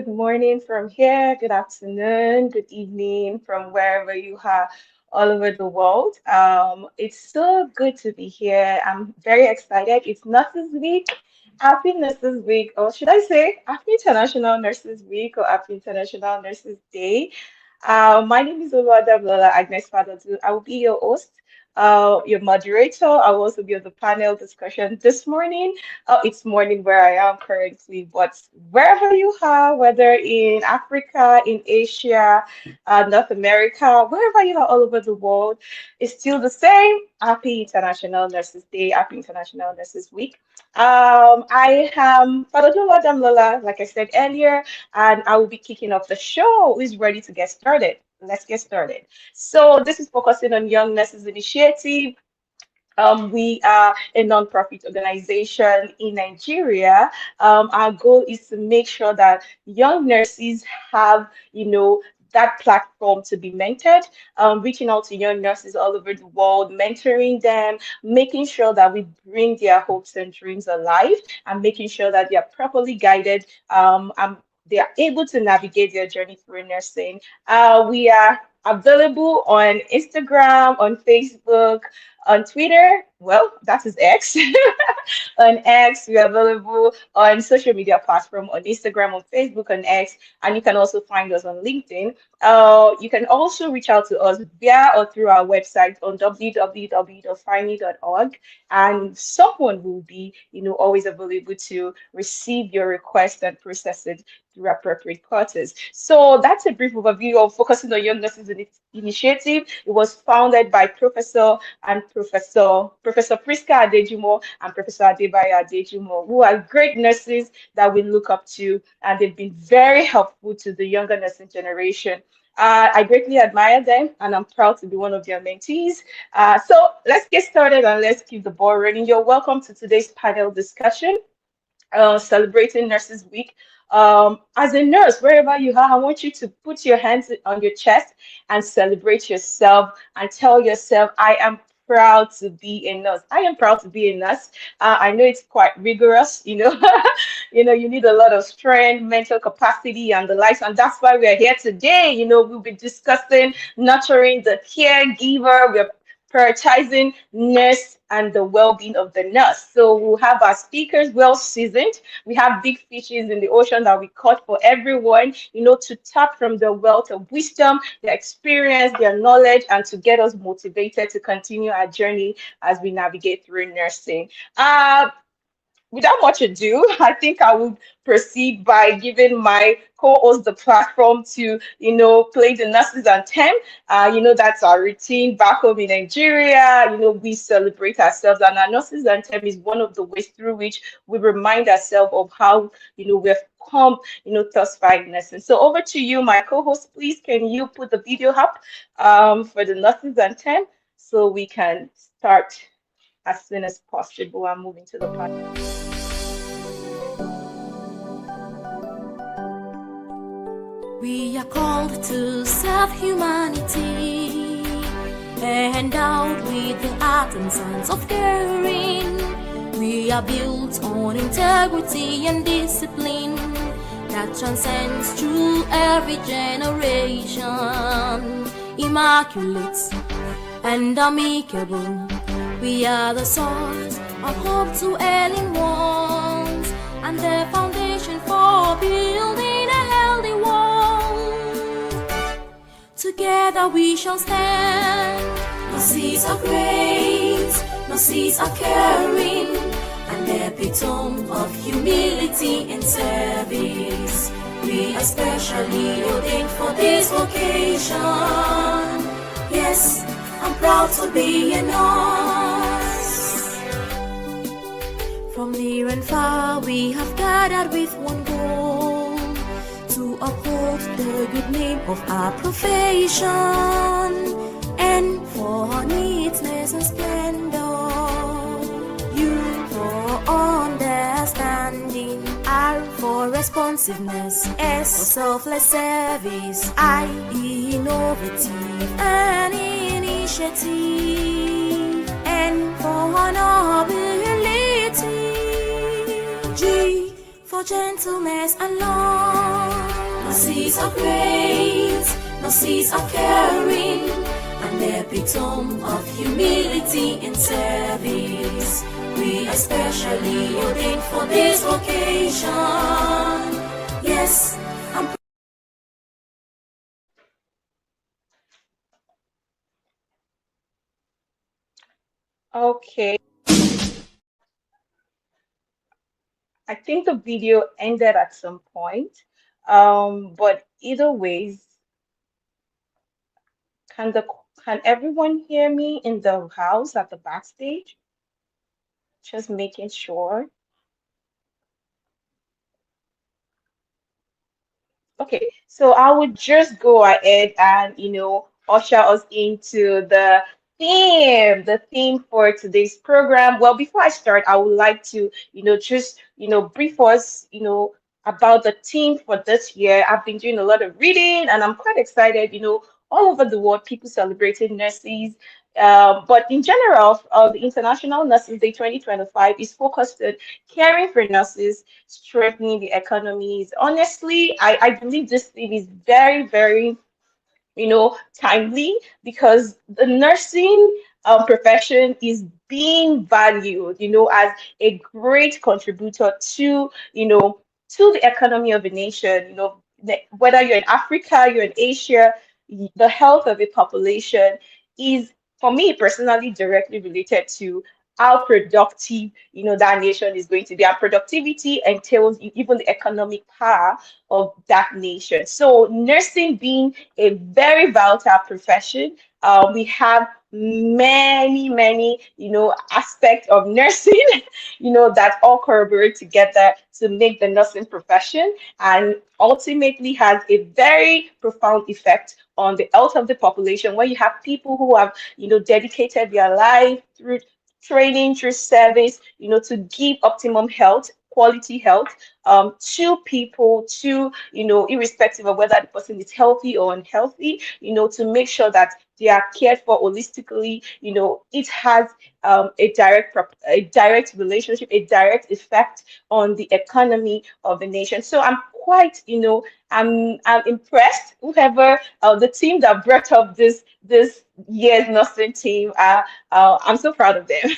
good morning from here, good afternoon, good evening from wherever you are all over the world. It's so good to be here. I'm very excited. It's Nurses Week. Happy Nurses Week, or should I say Happy International Nurses Week or Happy International Nurses Day? My name is Oluwadamlola Agnes Fadatu. I will be your host, your moderator. I will also be on the panel discussion this morning. It's morning where I am currently, but wherever you are, whether in Africa, in Asia, North America, wherever you are all over the world, it's still the same. Happy International Nurses Day, Happy International Nurses Week. I am Fadatu Lola, like I said earlier, and I will be kicking off the show. Who is ready to get started? Let's get started. So this is focusing on Young Nurses Initiative. We are a non-profit organization in Nigeria. Our goal is to make sure that young nurses have, that platform to be mentored, reaching out to young nurses all over the world, mentoring them, making sure that we bring their hopes and dreams alive, and making sure that they are properly guided. They are able to navigate their journey through nursing. We are available on Instagram, on Facebook, on Twitter. Well, that is X. On X, we are available on social media platform on Instagram, on Facebook, on X, and you can also find us on LinkedIn. You can also reach out to us via or through our website on www.fini.org, and someone will be, always available to receive your request and process it through appropriate quarters. So that's a brief overview of focusing on young nurses initiative. It was founded by Professor Prisca Adejumo and Professor Adejumo, who are great nurses that we look up to, and they've been very helpful to the younger nursing generation. I greatly admire them, and I'm proud to be one of their mentees. So let's get started and let's keep the ball rolling. You're welcome to today's panel discussion, celebrating Nurses Week. As a nurse, wherever you are, I want you to put your hands on your chest and celebrate yourself and tell yourself, I am proud to be a nurse. I am proud to be a nurse. I know it's quite rigorous, you need a lot of strength, mental capacity, and the likes, and that's why we're here today. We'll be discussing nurturing the caregiver. We're prioritizing nurse and the well-being of the nurse. So we'll have our speakers well seasoned. We have big fishes in the ocean that we caught for everyone, to tap from the wealth of wisdom, their experience, their knowledge, and to get us motivated to continue our journey as we navigate through nursing. Without much ado, I think I would proceed by giving my co-host the platform to, play the nurses anthem. That's our routine back home in Nigeria. We celebrate ourselves, and our nurses anthem is one of the ways through which we remind ourselves of how, we've come, thus far in nursing. So over to you, my co-host. Please, can you put the video up for the nurses anthem so we can start as soon as possible and moving to the part. We are called to serve humanity, endowed with the art and science of caring. We are built on integrity and discipline that transcends through every generation. Immaculate and amicable, we are the source of hope to ailing ones, and the foundation for building a healthy world. Together we shall stand. Nurses are great, nurses are caring, an epitome of humility and service. We are specially ordained for this vocation. Yes, I'm proud to be a nurse. From near and far we have gathered with one goal, to uphold the good name of our profession, and for neatness and splendor, you for understanding, R for responsiveness, S for selfless service, I innovative and initiative, and for honorability, G for gentleness and love. Nurses are great, nurses are caring, an epitome of humility in service. We especially ordained for this vocation. Yes, I'm Okay, I think the video ended at some point. But either ways, can the can everyone hear me in the house at the backstage? Just making sure. Okay, so I would just go ahead and, usher us into the theme for today's program. Well, before I start, I would like to, just, brief us, about the theme for this year. I've been doing a lot of reading and I'm quite excited, all over the world, people celebrating nurses. But in general, the International Nurses Day 2025 is focused on caring for nurses, strengthening the economies. Honestly, I believe this thing is very, very timely because the nursing profession is being valued, as a great contributor to, to the economy of a nation. Whether you're in Africa, you're in Asia, the health of a population is, for me personally, directly related to how productive, that nation is going to be. And productivity entails even the economic power of that nation. So nursing being a very volatile profession. We have many, aspects of nursing, that all corroborate together to make the nursing profession and ultimately has a very profound effect on the health of the population when you have people who have, dedicated their life through training, through service, to give optimum health, quality health to people, to, irrespective of whether the person is healthy or unhealthy, to make sure that they are cared for holistically. It has a direct relationship, a direct effect on the economy of the nation. So I'm quite, I'm impressed. Whoever the team that brought up this year's nursing team, I'm so proud of them.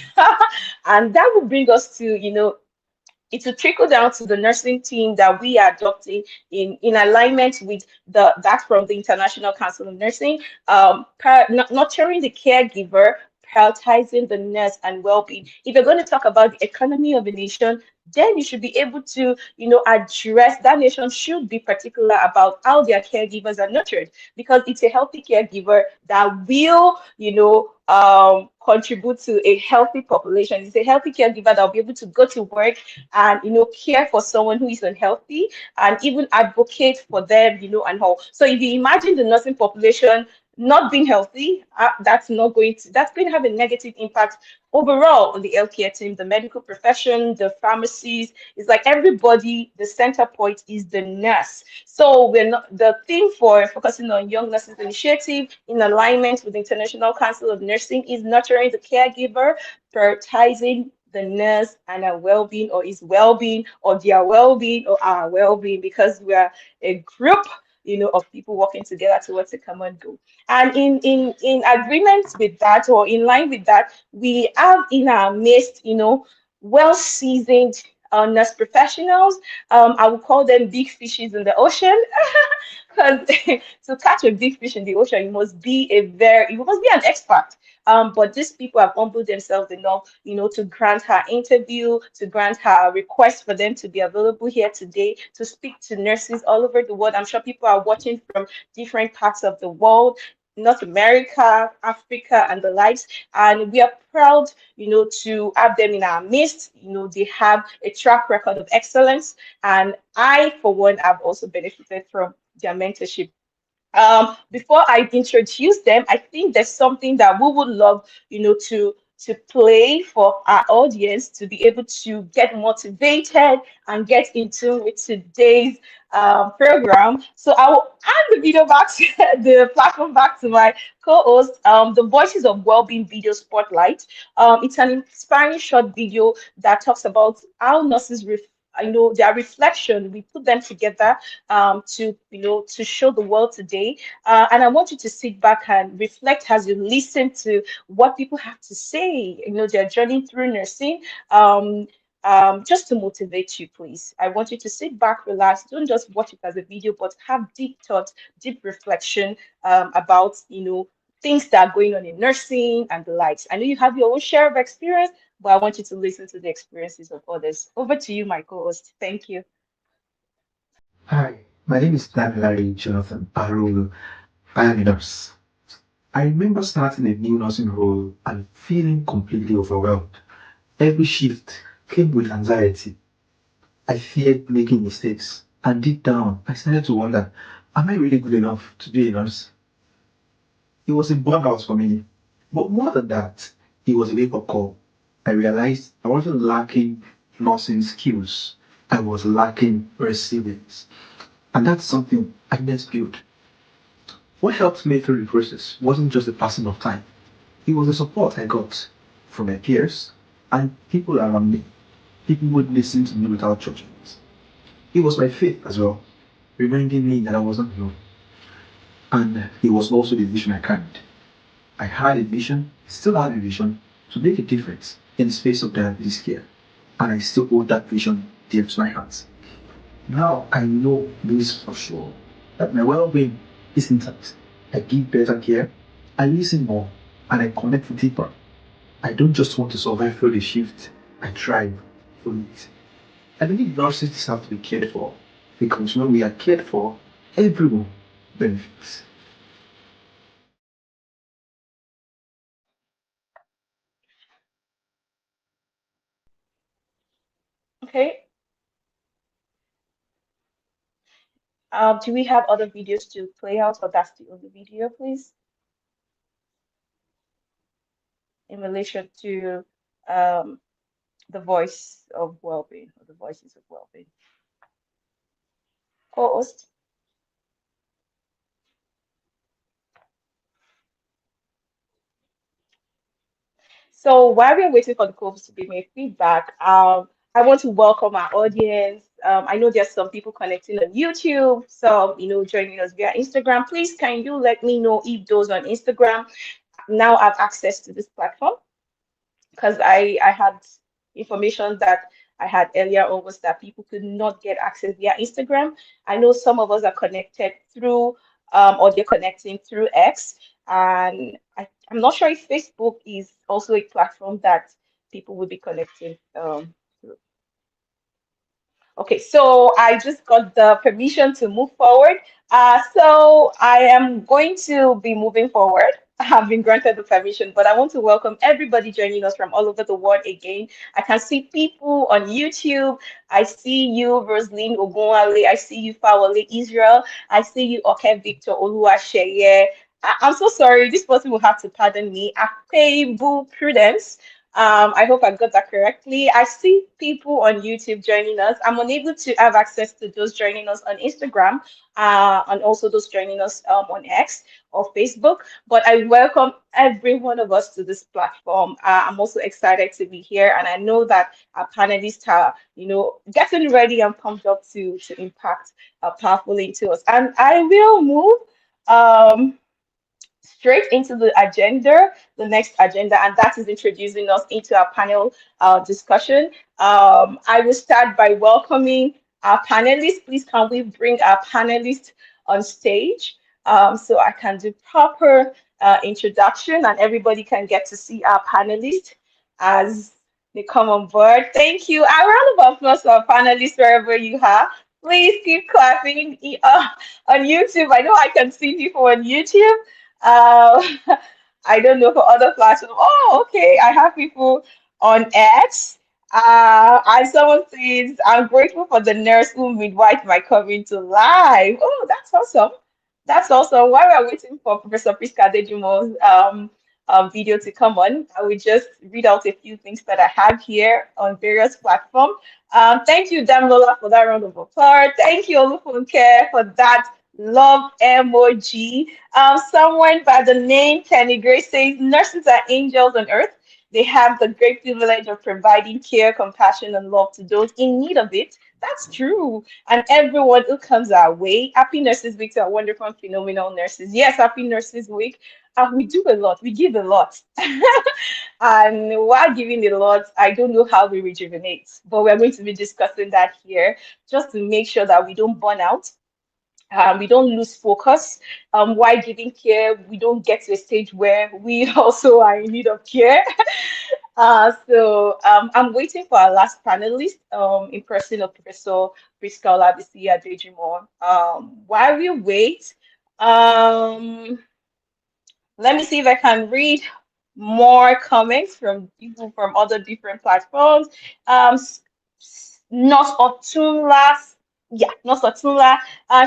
And that will bring us to, it will trickle down to the nursing team that we are adopting in alignment with that from the International Council of Nursing, nurturing the caregiver, prioritizing the nurse and well-being. If you're going to talk about the economy of a nation, then you should be able to, address that nation should be particular about how their caregivers are nurtured because it's a healthy caregiver that will, contribute to a healthy population. It's a healthy caregiver that will be able to go to work and care for someone who is unhealthy and even advocate for them, and all. So if you imagine the nursing population not being healthy, that's going to have a negative impact overall on the healthcare team, the medical profession, the pharmacies. It's like everybody, the center point is the nurse. So we're not the theme for focusing on Young Nurses Initiative in alignment with the International Council of Nursing is nurturing the caregiver, prioritizing the nurse and our well-being or his well-being or their well-being or our well-being because we are a group of people working together towards a common goal. And in agreement with that or in line with that, we have in our midst, well-seasoned nurse professionals. I would call them big fishes in the ocean. Because to catch a big fish in the ocean, you must be an expert. But these people have humbled themselves enough, to grant her interview, to grant her request for them to be available here today to speak to nurses all over the world. I'm sure people are watching from different parts of the world. North America, Africa, and the likes. And we are proud, to have them in our midst. They have a track record of excellence. And I, for one, have also benefited from their mentorship. Before I introduce them, I think there's something that we would love, to play for our audience to be able to get motivated and get into with today's program. So I will hand the video back to the platform back to my co-host, the Voices of Wellbeing Video Spotlight. It's an inspiring short video that talks about how nurses their reflection. We put them together to to show the world today. And I want you to sit back and reflect as you listen to what people have to say. Their journey through nursing. Just to motivate you, please. I want you to sit back, relax. Don't just watch it as a video, but have deep thoughts, deep reflection about things that are going on in nursing and the likes. I know you have your own share of experience, but I want you to listen to the experiences of others. Over to you, my co-host. Thank you. Hi, my name is Larry Jonathan Arul. I am a nurse. I remember starting a new nursing role and feeling completely overwhelmed. Every shift came with anxiety. I feared making mistakes. And deep down, I started to wonder, am I really good enough to be a nurse? It was a burnout for me. But more than that, it was a wake-up call. I realized I wasn't lacking nursing skills. I was lacking resilience. And that's something I must build. What helped me through the process wasn't just the passing of time, it was the support I got from my peers and people around me, people who would listen to me without judgment. It was my faith as well, reminding me that I wasn't alone. And it was also the vision I carried. I had a vision, still have a vision, to make a difference in the space of diabetes care. And I still hold that vision dear to my heart. Now I know this for sure that my well being is intact. I give better care, I listen more, and I connect deeper. I don't just want to survive through the shift, I thrive through it. I believe nurses deserve to be cared for because when we are cared for, everyone benefits. Okay. Do we have other videos to play out, or that's the only video, please, in relation to um, the voice of well-being, or the voices of well-being? Co-host. So while we're waiting for the co-host to give me feedback, I want to welcome our audience. I know there's some people connecting on YouTube, some joining us via Instagram. Please, can you let me know if those on Instagram now have access to this platform? Because I had information that I had earlier on was that people could not get access via Instagram. I know some of us are connected through or they're connecting through X, and I'm not sure if Facebook is also a platform that people will be connecting through. Okay, so I just got the permission to move forward. So I am going to be moving forward. I've been granted the permission, but I want to welcome everybody joining us from all over the world again. I can see people on YouTube. I see you, Rosaline Ogunwale. I see you, Fawale Israel. I see you, Oke Victor Oluwasheye. I'm so sorry. This person will have to pardon me. Akpebu Prudence. I hope I got that correctly. I see people on YouTube joining us. I'm unable to have access to those joining us on Instagram, and also those joining us on X or Facebook. But I welcome every one of us to this platform. I'm also excited to be here, and I know that our panelists are, getting ready and pumped up to impact powerfully into us. And I will move. Straight into the next agenda, and that is introducing us into our panel discussion. I will start by welcoming our panelists. Please, can we bring our panelists on stage so I can do proper introduction and everybody can get to see our panelists as they come on board. Thank you. A round of applause for our panelists wherever you are. Please keep clapping on YouTube. I know I can see people on YouTube. Uh, I don't know for other platforms. Oh, okay. I have people on X. And someone says, I'm grateful for the nurse who midwife my coming to life. Oh, that's awesome. That's awesome. While we're waiting for Professor Prisca Adejumo's video to come on, I will just read out a few things that I have here on various platforms. Thank you, Damilola, for that round of applause. Thank you, Olufunke, for that love emoji. Someone by the name Kenny Grace says, nurses are angels on earth. They have the great privilege of providing care, compassion, and love to those in need of it. That's true. And everyone who comes our way, Happy Nurses Week to our wonderful and phenomenal nurses. Yes, Happy Nurses Week. We do a lot, we give a lot. And while giving a lot, I don't know how we rejuvenate, but we're going to be discussing that here just to make sure that we don't burn out. We don't lose focus. While giving care, we don't get to a stage where we also are in need of care. I'm waiting for our last panelist, in person of Professor Prisca Adejumo. While we wait, um, let me see if I can read more comments from people from other different platforms. Not Otunla, yeah, not Otunla.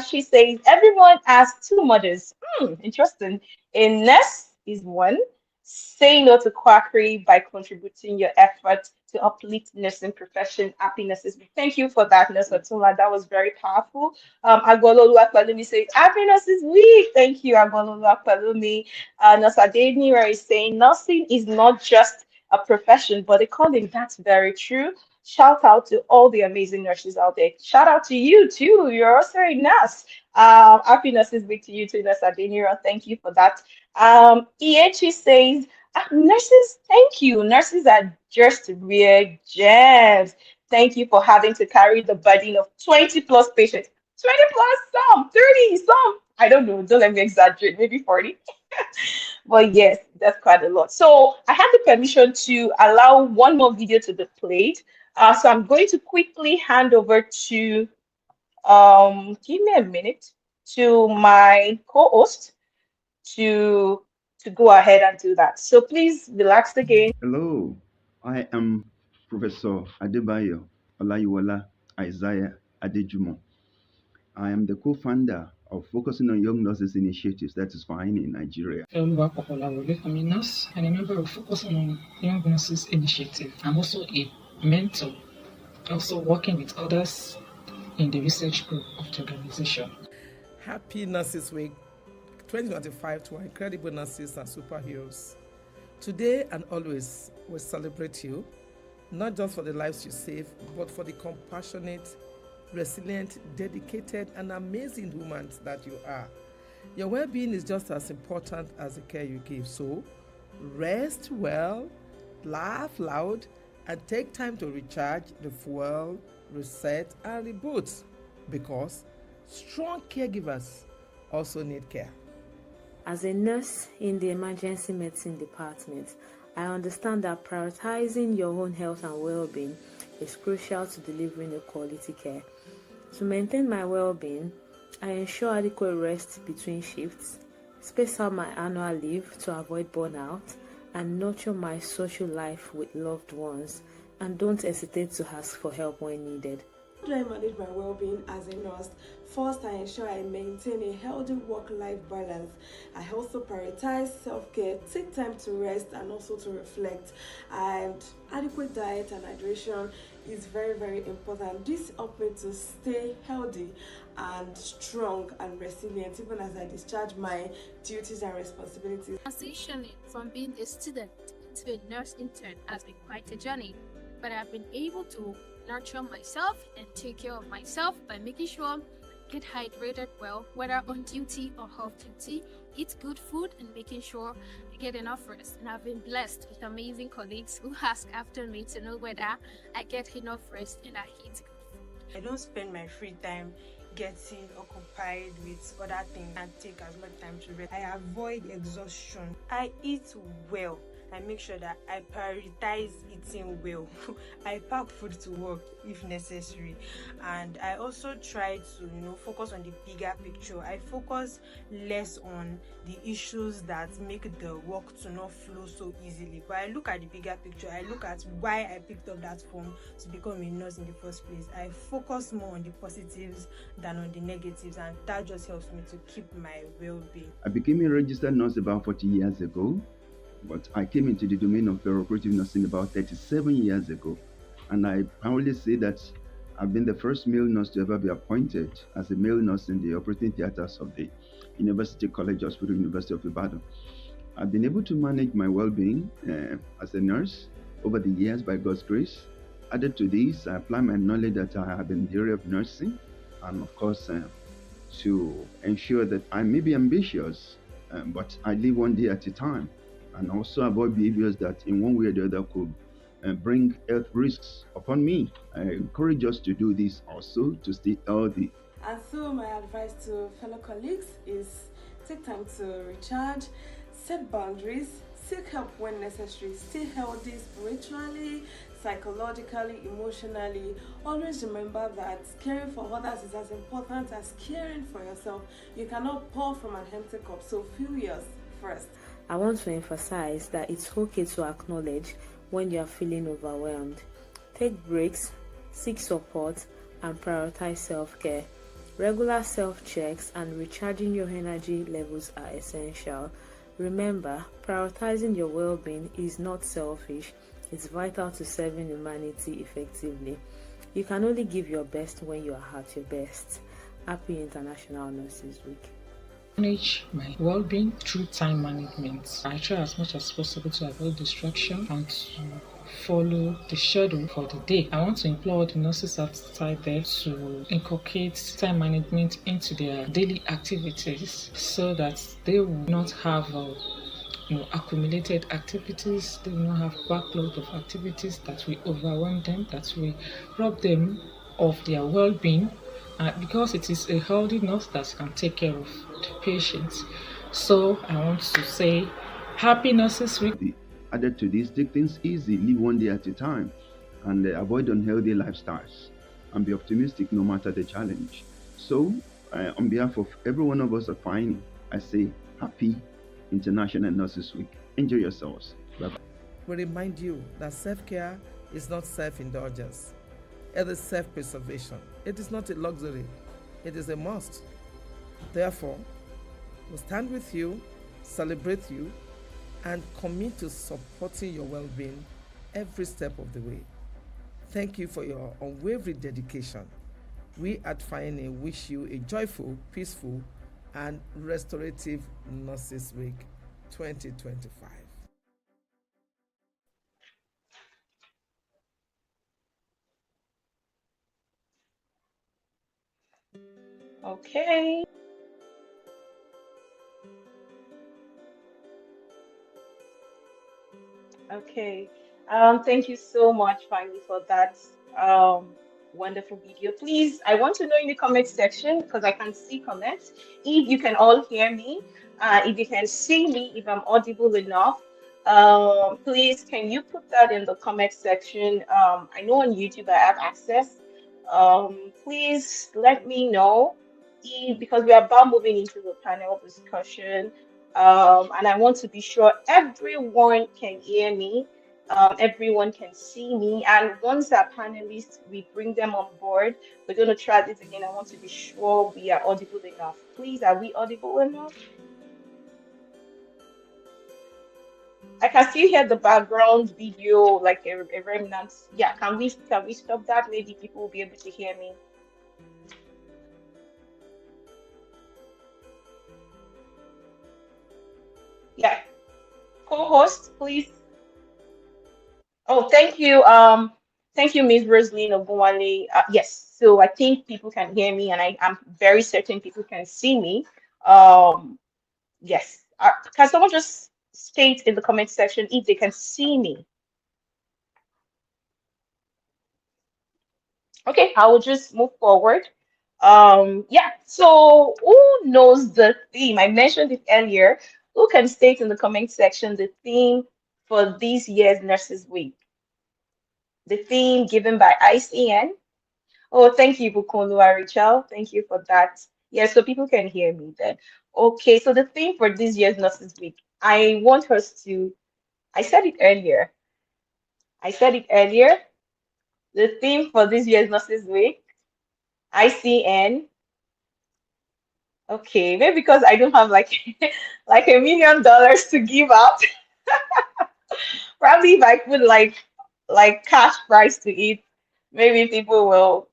She says everyone has two mothers. Interesting. A nurse is one. Say no to quackery by contributing your effort to uplift nursing profession happiness. Thank you for that, Nurse Otunla. That was very powerful. Agbololu Akpalumi says happiness is weak. Thank you, Agbololu Akpalumi. Nasadeni is saying nursing is not just a profession, but a calling. That's very true. Shout out to all the amazing nurses out there. Shout out to you too. You're also a nurse. Happiness is big to you too, Nurse Adenira. Thank you for that. EHE says, nurses, thank you. Nurses are just real gems. Thank you for having to carry the burden of 20 plus patients. 20 plus, some, 30, some. I don't know. Don't let me exaggerate. Maybe 40. But yes, that's quite a lot. So I have the permission to allow one more video to be played. So I'm going to quickly hand over to, give me a minute, to my co-host to go ahead and do that. So please relax again. Hello, I am Professor Adebayo Olayiwola Isaiah Adejumo. I am the co-founder of Focusing on Young Nurses Initiatives, that is FYNI Nigeria. I'm a nurse and a member of Focusing on Young Nurses Initiative. I'm also a mentor, also working with others in the research group of the organization. Happy Nurses Week 2025 to our incredible nurses and superheroes. Today and always, we celebrate you, not just for the lives you save, but for the compassionate, resilient, dedicated, and amazing humans that you are. Your well-being is just as important as the care you give. So, rest well, laugh loud, and take time to recharge, refuel, reset, and reboot. Because strong caregivers also need care. As a nurse in the emergency medicine department, I understand that prioritizing your own health and well-being is crucial to delivering a quality care. To maintain my well-being, I ensure adequate rest between shifts, space out my annual leave to avoid burnout, and nurture my social life with loved ones, and don't hesitate to ask for help when needed. How do I manage my well-being as a nurse? First, I ensure I maintain a healthy work-life balance. I also prioritize self-care, take time to rest and also to reflect. And adequate diet and hydration is very, very important. This helps me to stay healthy and strong and resilient even as I discharge my duties and responsibilities. Transitioning from being a student to a nurse intern has been quite a journey, but I've been able to nurture myself and take care of myself by making sure I get hydrated well, whether on duty or off duty, eat good food, and making sure I get enough rest. And I've been blessed with amazing colleagues who ask after me to know whether I get enough rest and I eat good food. I don't spend my free time getting occupied with other things and take as much time to rest. I avoid exhaustion. I eat well. I make sure that I prioritize eating well. I pack food to work if necessary, and I also try to focus on the bigger picture. I focus less on the issues that make the work to not flow so easily, but I look at the bigger picture. I look at why I picked up that form to become a nurse in the first place. I focus more on the positives than on the negatives, and that just helps me to keep my well-being. I became a registered nurse about 40 years ago, but I came into the domain of perioperative nursing about 37 years ago. And I proudly say that I've been the first male nurse to ever be appointed as a male nurse in the operating theaters of the University College Hospital, University of Ibadan. I've been able to manage my well-being as a nurse over the years by God's grace. Added to this, I apply my knowledge that I have in the area of nursing, and of course, to ensure that I may be ambitious, but I live one day at a time, and also avoid behaviors that, in one way or the other, could bring health risks upon me. I encourage us to do this also to stay healthy. And so, my advice to fellow colleagues is take time to recharge, set boundaries, seek help when necessary, stay healthy spiritually, psychologically, emotionally. Always remember that caring for others is as important as caring for yourself. You cannot pour from an empty cup, so fill yours first. I want to emphasize that it's okay to acknowledge when you are feeling overwhelmed. Take breaks, seek support, and prioritize self-care. Regular self-checks and recharging your energy levels are essential. Remember, prioritizing your well-being is not selfish, it's vital to serving humanity effectively. You can only give your best when you are at your best. Happy International Nurses Week. Manage my well-being through time management. I try as much as possible to avoid distraction and to follow the schedule for the day. I want to implore all the nurses outside there to inculcate time management into their daily activities so that they will not have accumulated activities. They will not have backlog of activities that will overwhelm them, that will rob them of their well-being, because it is a healthy nurse that can take care of the patients. So I want to say happy Nurses Week. Added to this, take things easy, live one day at a time, and avoid unhealthy lifestyles, and be optimistic no matter the challenge. So, on behalf of every one of us at FYNI, I say happy International Nurses Week. Enjoy yourselves. Bye bye. We remind you that self-care is not self-indulgence. It is self-preservation. It is not a luxury. It is a must. Therefore, we stand with you, celebrate you, and commit to supporting your well-being every step of the way. Thank you for your unwavering dedication. We at FYNI wish you a joyful, peaceful, and restorative Nurses Week 2025. Okay. Okay. Thank you so much, finally, for that um, wonderful video. Please, I want to know in the comment section because I can see comments. If you can all hear me, if you can see me, if I'm audible enough, please can you put that in the comment section? I know on YouTube I have access. Please let me know if, because we are about moving into the panel discussion. And I want to be sure everyone can hear me, everyone can see me. And once our panelists, we bring them on board, we're going to try this again. I want to be sure we are audible enough. Please, are we audible enough? I can still hear the background video, like a remnant. Yeah, can we stop that? Maybe people will be able to hear me. Yeah, co-host, please. Oh, thank you. Thank you, Ms. Rosaline Ogunwale. Yes, so I think people can hear me, and I'm very certain people can see me. Um, yes. Can someone just state in the comment section if they can see me? Okay, I will just move forward. Yeah. So, who knows the theme? I mentioned it earlier. Who can state in the comment section the theme for this year's Nurses Week? The theme given by ICN. Oh, thank you, Bukunlua Rachel. Thank you for that. Yeah, so people can hear me then. Okay, so the theme for this year's Nurses Week, I want us to, I said it earlier. I said it earlier. The theme for this year's Nurses Week, ICN. Okay, maybe because I don't have like like $1 million to give out. Probably if I put like cash price to it, maybe people will,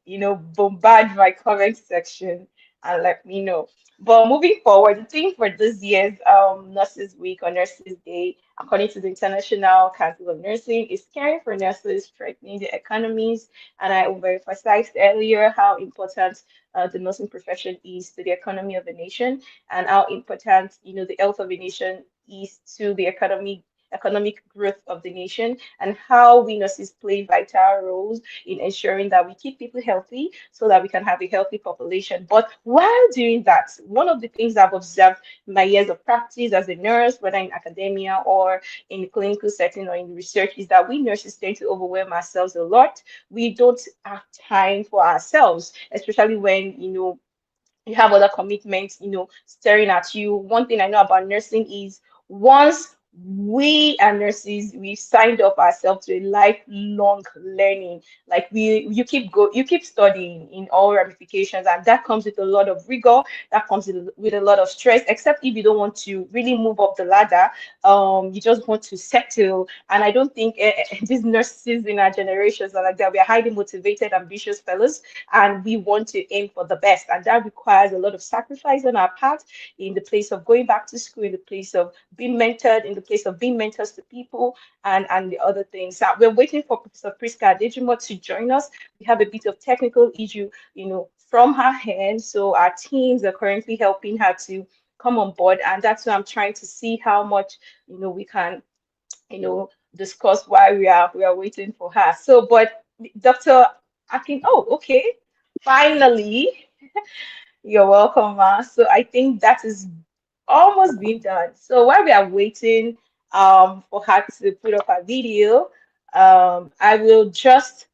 bombard my comment section. and let me know. But moving forward, the theme for this year's Nurses Week or Nurses Day, according to the International Council of Nursing, is caring for nurses, strengthening the economies. And I overemphasized earlier how important the nursing profession is to the economy of a nation, and how important, the health of a nation is to the economic growth of the nation, and how we nurses play vital roles in ensuring that we keep people healthy so that we can have a healthy population. But while doing that, one of the things I've observed in my years of practice as a nurse, whether in academia or in the clinical setting or in research, is that we nurses tend to overwhelm ourselves a lot. We don't have time for ourselves, especially when, you have other commitments, staring at you. One thing I know about nursing is once we are nurses, we signed up ourselves to a lifelong learning. Like you keep studying in all ramifications, and that comes with a lot of rigor, that comes with a lot of stress, except if you don't want to really move up the ladder, you just want to settle. And I don't think these nurses in our generations are like that. We are highly motivated, ambitious fellows, and we want to aim for the best. And that requires a lot of sacrifice on our part in the place of going back to school, in the place of being mentored, in the place of being mentors to people, and the other things. We're waiting for Professor Prisca Adejumo to join us. We have a bit of technical issue, from her hand. So our teams are currently helping her to come on board. And that's why I'm trying to see how much, we can, discuss why we are waiting for her. So, but Dr. Akin, oh, okay. Finally, you're welcome, Ma. So I think that is almost been done. So while we are waiting for her to put up a video, I will just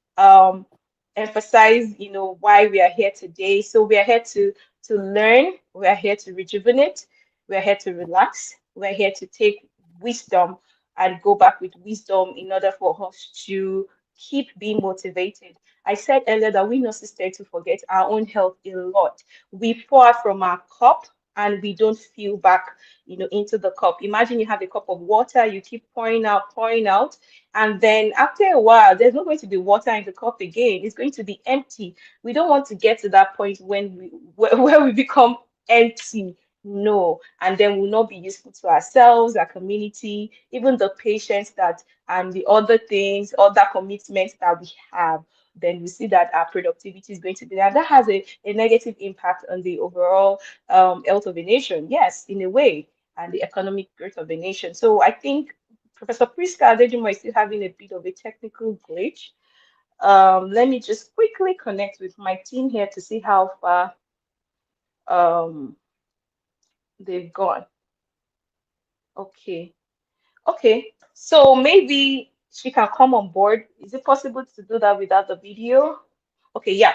emphasize, why we are here today. So we are here to learn, we are here to rejuvenate, we are here to relax, we are here to take wisdom and go back with wisdom in order for us to keep being motivated. I said earlier that we nurses tend to forget our own health a lot. We pour from our cup and we don't fill back, into the cup. Imagine you have a cup of water, you keep pouring out, and then after a while, there's not going to be water in the cup again. It's going to be empty. We don't want to get to that point when where we become empty. No, and then we'll not be useful to ourselves, our community, even the patients that and the other things, other commitments that we have. Then we see that our productivity is going to be there. That has a negative impact on the overall health of a nation, yes, in a way, and the economic growth of a nation. So I think Professor Prisca Adejumo is still having a bit of a technical glitch. Let me just quickly connect with my team here to see how far um, they've gone. Okay. Okay. So maybe she can come on board. Is it possible to do that without the video? Okay, yeah.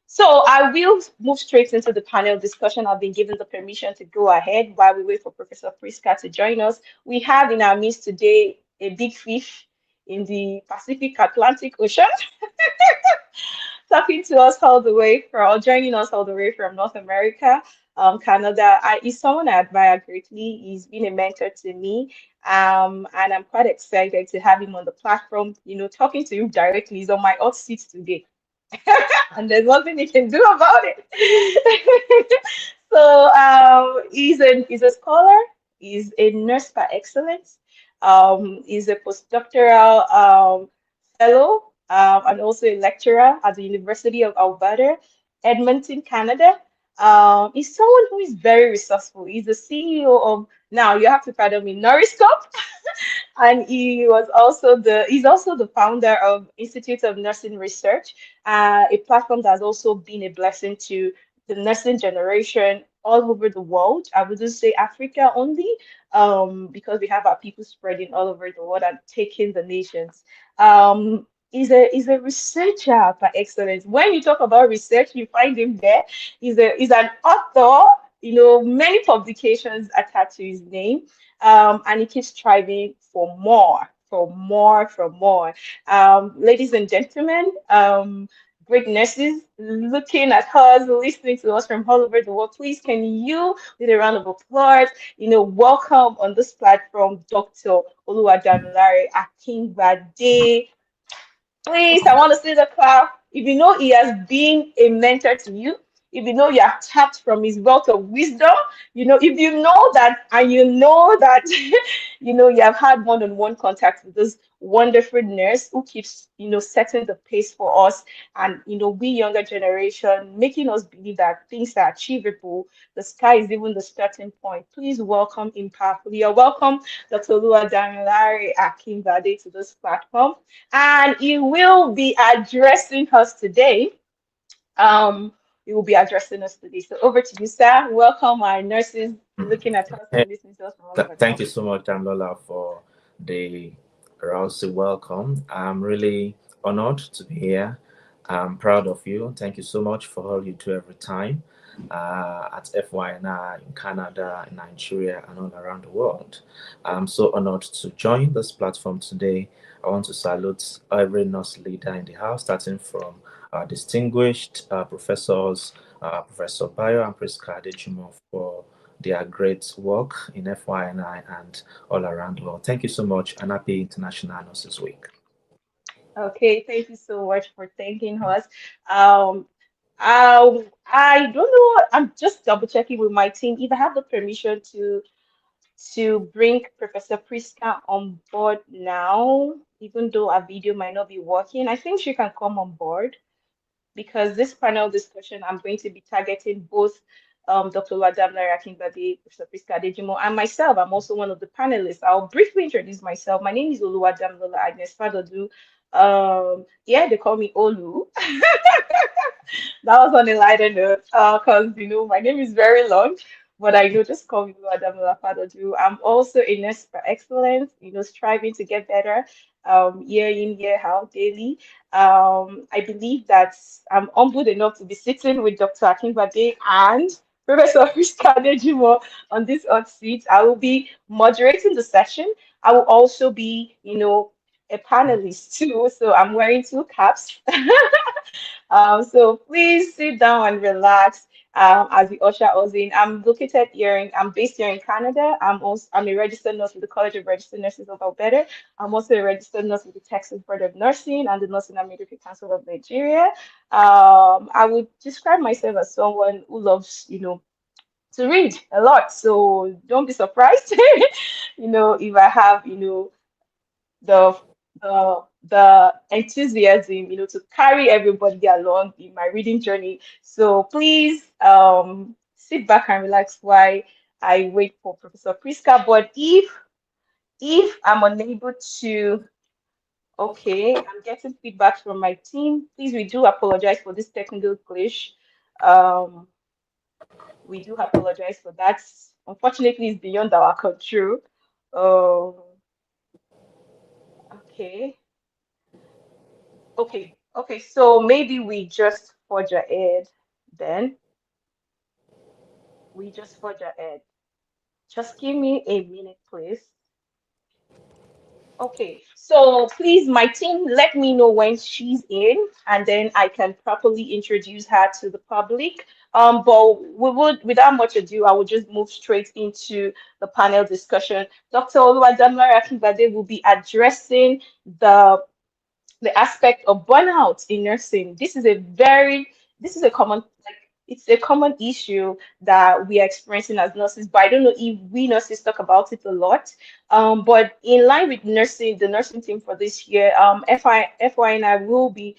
So I will move straight into the panel discussion. I've been given the permission to go ahead while we wait for Professor Prisca to join us. We have in our midst today a big fish in the Pacific Atlantic Ocean, talking to us all the way from, or joining us all the way from North America, Canada. He's someone I admire greatly. He's been a mentor to me. And I'm quite excited to have him on the platform, talking to him directly. He's on my hot seat today and there's nothing he can do about it. So he's a scholar. He's a nurse par excellence. He's a postdoctoral fellow and also a lecturer at the University of Alberta, Edmonton, Canada. He's someone who is very resourceful. He's the CEO of, now you have to pardon me, Noriscope, and he's also the founder of Institute of Nursing Research, a platform that's also been a blessing to the nursing generation all over the world. I wouldn't say Africa only, because we have our people spreading all over the world and taking the nations. He's a researcher by excellence. When you talk about research, you find him there. He's an author, many publications attached to his name, and he keeps striving for more, for more, for more. Ladies and gentlemen, great nurses looking at us, listening to us from all over the world, please can you, with a round of applause, welcome on this platform, Dr. Oluwadamilare Akingbade. Please, I want to see the clap. If you know he has been a mentor to you, if you know you have tapped from his wealth of wisdom, if you know that, and you know that, you have had one-on-one contact with this wonderful nurse who keeps, setting the pace for us, and, we younger generation, making us believe that things are achievable. The sky is even the starting point. Please welcome him powerfully. You're welcome, Dr. Oluwadamilare Akingbade, to this platform, and he will be addressing us today. Um, he will be addressing us today. So over to you, sir. Welcome our nurses looking at us and listening to us from all over the Thank you world. so much, Lola, for the rousing welcome. I'm really honored to be here. I'm proud of you. Thank you so much for all you do every time at FYNI in Canada, in Nigeria, and all around the world. I'm so honored to join this platform today. I want to salute every nurse leader in the house, starting from our distinguished professors, Professor Bayo and Prisca Adejumo, for their great work in FYNI and all around the world. Thank you so much, and happy International Nurses Week. Okay, thank you so much for thanking us. Um, I don't know. I'm just double checking with my team if I have the permission to bring Professor Prisca on board now, even though our video might not be working. I think she can come on board, because this panel discussion, I'm going to be targeting both Dr. Ladamla Akingbade, Professor Prisca Adejumo, and myself. I'm also one of the panelists. I'll briefly introduce myself. My name is Oluwadamlola Agnes Fadodu. Yeah, they call me Olu. That was on a lighter note, because my name is very long, but I know, just call me Oluwadamlola Fadodu. I'm also a nurse for excellence, striving to get better, year in, year out, daily. I believe that I'm humbled enough to be sitting with Dr. Akingbade and Professor Prisca Adejumo on this hot seat. I will be moderating the session. I will also be, a panelist too. So I'm wearing two caps. So please sit down and relax as we usher us in. I'm based here in Canada. I'm a registered nurse with the College of Registered Nurses of Alberta. I'm also a registered nurse with the Texas Board of Nursing and the Nursing and Midwifery Council of Nigeria. I would describe myself as someone who loves, to read a lot. So don't be surprised, if I have, the the enthusiasm, to carry everybody along in my reading journey. So please sit back and relax while I wait for Professor Prisca. But if I'm unable to, okay, I'm getting feedback from my team. Please, we do apologize for this technical glitch. Um, we do apologize for that. Unfortunately, it's beyond our control. Um, okay. Okay, so maybe we just forge ahead then. We just forge ahead. Just give me a minute, please. Okay, so please, my team, let me know when she's in, and then I can properly introduce her to the public. But without much ado, I will just move straight into the panel discussion. Dr. Oluwadamilare Akingbade will be addressing the aspect of burnout in nursing. This is a common, like, it's a common issue that we are experiencing as nurses, but I don't know if we nurses talk about it a lot. But in line with nursing, the nursing team for this year, FYNI will be,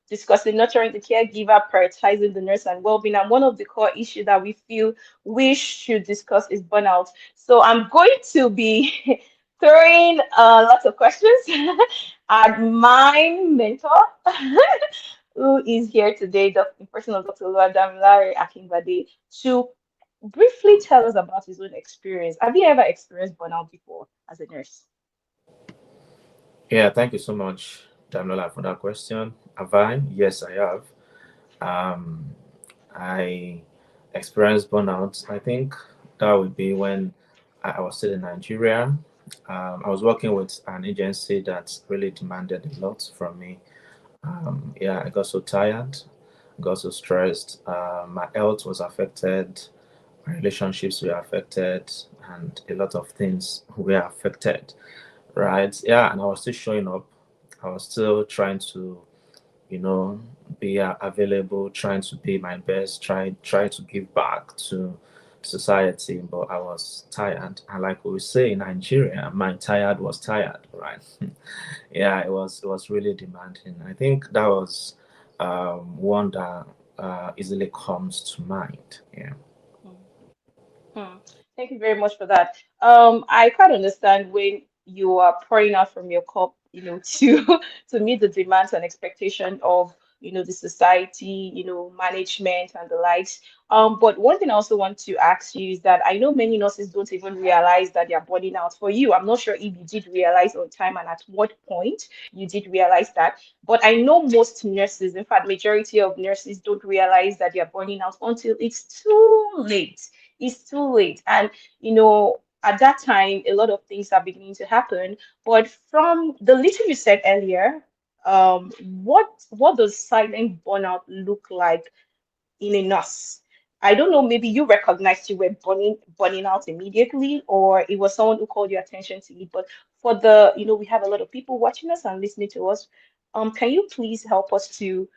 discussing nurturing the caregiver, prioritizing the nurse and well-being. And one of the core issues that we feel we should discuss is burnout. So I'm going to be throwing lots of questions at my mentor, who is here today, the person of Dr. Oluwadamilare Akingbade, to briefly tell us about his own experience. Have you ever experienced burnout before as a nurse? Yeah, thank you so much, Danola, for that question. Have I? Yes, I have. Um, I experienced burnout. I think that would be when I was still in Nigeria. I was working with an agency that really demanded a lot from me. Yeah, I got so tired, got so stressed. My health was affected, my relationships were affected, and a lot of things were affected. Right? Yeah, and I was still showing up. I was still trying to you know, be available, trying to be my best, try to give back to society. But I was tired, and like we say in Nigeria, my tired was tired, right? Yeah, it was really demanding. I think that was one that easily comes to mind. Yeah. Hmm. Thank you very much for that. I quite understand when you are pouring out from your cup, to to meet the demands and expectation of, the society, management and the likes. But one thing I also want to ask you is that I know many nurses don't even realize that they're burning out. For you, I'm not sure if you did realize on time and at what point you did realize that. But I know most nurses, in fact, majority of nurses don't realize that they're burning out until it's too late. It's too late. And, at that time, a lot of things are beginning to happen. But from the little you said earlier, what does silent burnout look like in a nurse? I don't know, maybe you recognized you were burning out immediately, or it was someone who called your attention to it. But for the, we have a lot of people watching us and listening to us. Can you please help us to,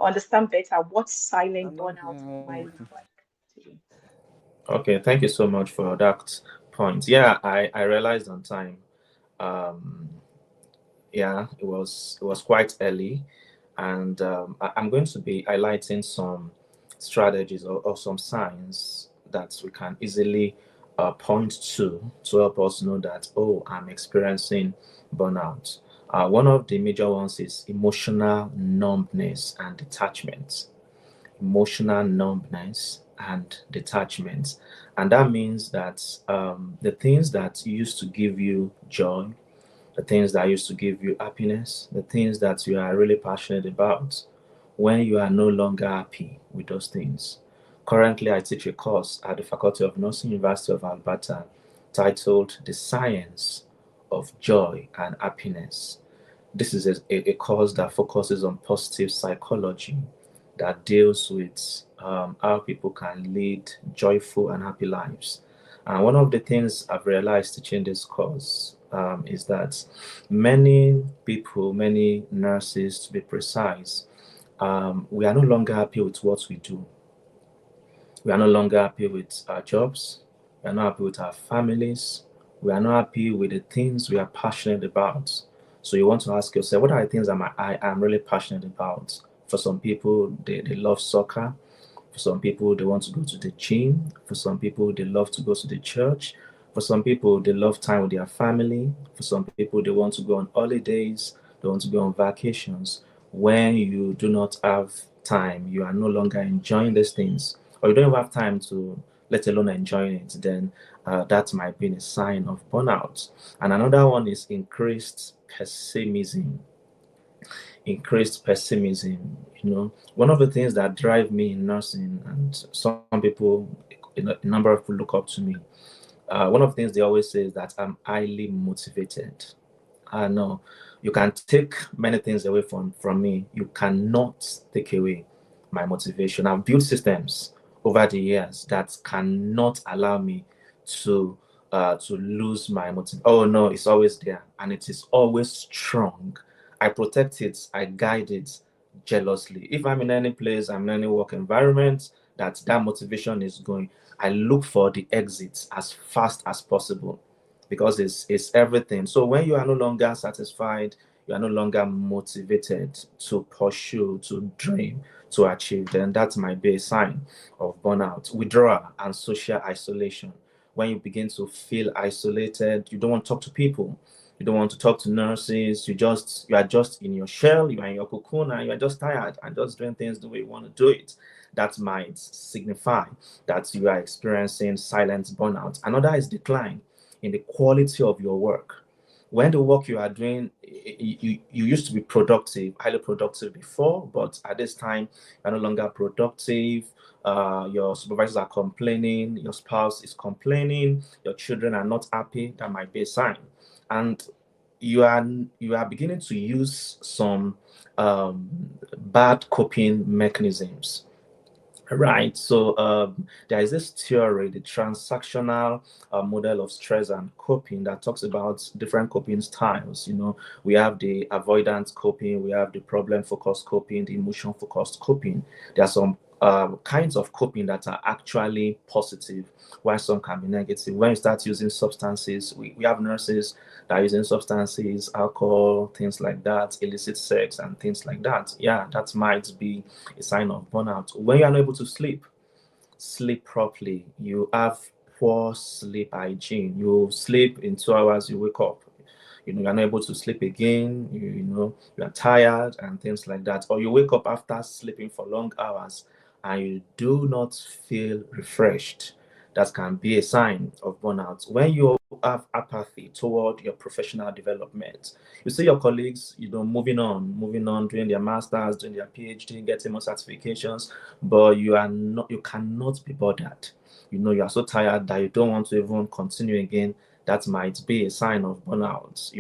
understand better what silent burnout might look like to you? Okay, thank you so much for that point. Yeah, I realized on time. Um, yeah, it was quite early, and I'm going to be highlighting some strategies or some signs that we can easily point to help us know that, oh, I'm experiencing burnout. One of the major ones is emotional numbness and detachment. Emotional numbness and detachment, and that means that the things that used to give you joy, the things that used to give you happiness, the things that you are really passionate about, when you are no longer happy with those things. Currently, I teach a course at the Faculty of Nursing, University of Alberta, titled The Science of Joy and Happiness. This is a course that focuses on positive psychology, that deals with how people can lead joyful and happy lives. And one of the things I've realized teaching this course is that many people, many nurses to be precise, we are no longer happy with what we do. We are no longer happy with our jobs. We are not happy with our families. We are not happy with the things we are passionate about. So you want to ask yourself, what are the things I am really passionate about? For some people, they love soccer. For some people, they want to go to the gym. For some people, they love to go to the church. For some people, they love time with their family. For some people, they want to go on holidays. They want to go on vacations. When you do not have time, you are no longer enjoying these things, or you don't even have time to, let alone enjoying it, then that might be a sign of burnout. And another one is increased pessimism. Increased pessimism. One of the things that drive me in nursing, and some people, a number of people look up to me. One of the things they always say is that I'm highly motivated. I know you can take many things away from me. You cannot take away my motivation. I've built systems over the years that cannot allow me to lose my motive. Oh no, it's always there, and it is always strong. I protect it. I guide it jealously. If I'm in any place, I'm in any work environment that motivation is going, I look for the exits as fast as possible, because it's everything. So when you are no longer satisfied, you are no longer motivated to pursue, to dream, to achieve, then that might be a sign of burnout. Withdrawal and social isolation. When you begin to feel isolated, you don't want to talk to people. You don't want to talk to nurses. You are just in your shell. You are in your cocoon, and you are just tired and just doing things the way you want to do it. That might signify that you are experiencing silent burnout. Another is decline in the quality of your work. When the work you are doing, you used to be productive, highly productive before, but at this time, you're no longer productive. Your supervisors are complaining, your spouse is complaining, your children are not happy. That might be a sign. And you are beginning to use some bad coping mechanisms. Right. So there is this theory, the transactional model of stress and coping, that talks about different coping styles. We have the avoidance coping, we have the problem focused coping, the emotion focused coping. There are some kinds of coping that are actually positive, while some can be negative. When you start using substances, we have nurses that are using substances, alcohol, things like that, illicit sex, and things like that. Yeah, that might be a sign of burnout. When you're unable to sleep properly, you have poor sleep hygiene. You sleep in 2 hours, you wake up. You're not able to sleep again, you are tired and things like that. Or you wake up after sleeping for long hours and you do not feel refreshed. That can be a sign of burnout. When you have apathy toward your professional development, you see your colleagues, moving on, doing their masters, doing their PhD, getting more certifications, but you cannot be bothered. You are so tired that you don't want to even continue again. That might be a sign of burnout.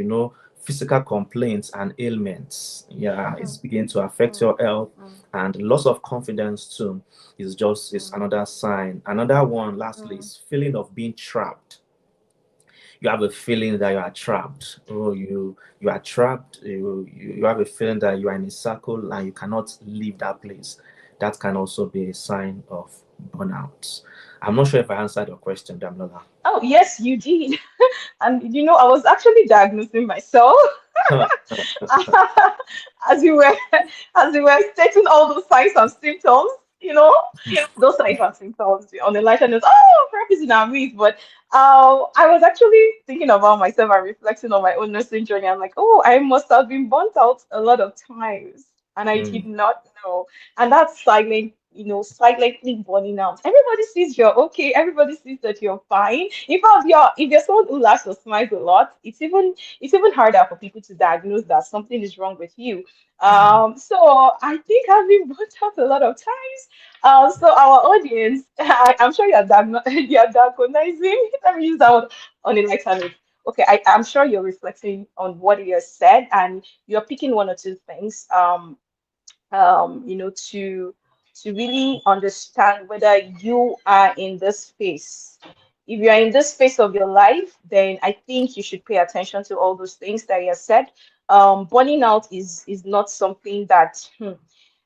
Physical complaints and ailments, yeah, it's beginning to affect Mm, your health, mm, and loss of confidence too is mm, another sign. Another one, lastly, mm, is feeling of being trapped. You have a feeling that you are trapped. Oh, you are trapped. You have a feeling that you are in a circle and you cannot leave that place. That can also be a sign of burnout. I'm not sure if I answered your question, Damlola. Oh, yes, you did. And I was actually diagnosing myself as you were stating all those signs and symptoms, you know, those signs and symptoms on the lighter note. Oh, Prep is in our midst, but I was actually thinking about myself and reflecting on my own nursing journey. I'm like, oh, I must have been burnt out a lot of times, and I did Mm, not know. And that's silent. Silently burning out. Everybody sees you're okay. Everybody sees that you're fine. In fact, if you're someone who laughs or smiles a lot, it's even harder for people to diagnose that something is wrong with you. So I think I've been burnt out a lot of times. So our audience, I'm sure you're diagnosing. Let me use that one on a lighter note. Okay, I'm sure you're reflecting on what you have said, and you're picking one or two things. To really understand whether you are in this space. If you are in this phase of your life, then I think you should pay attention to all those things that you have said. Burning out is not something that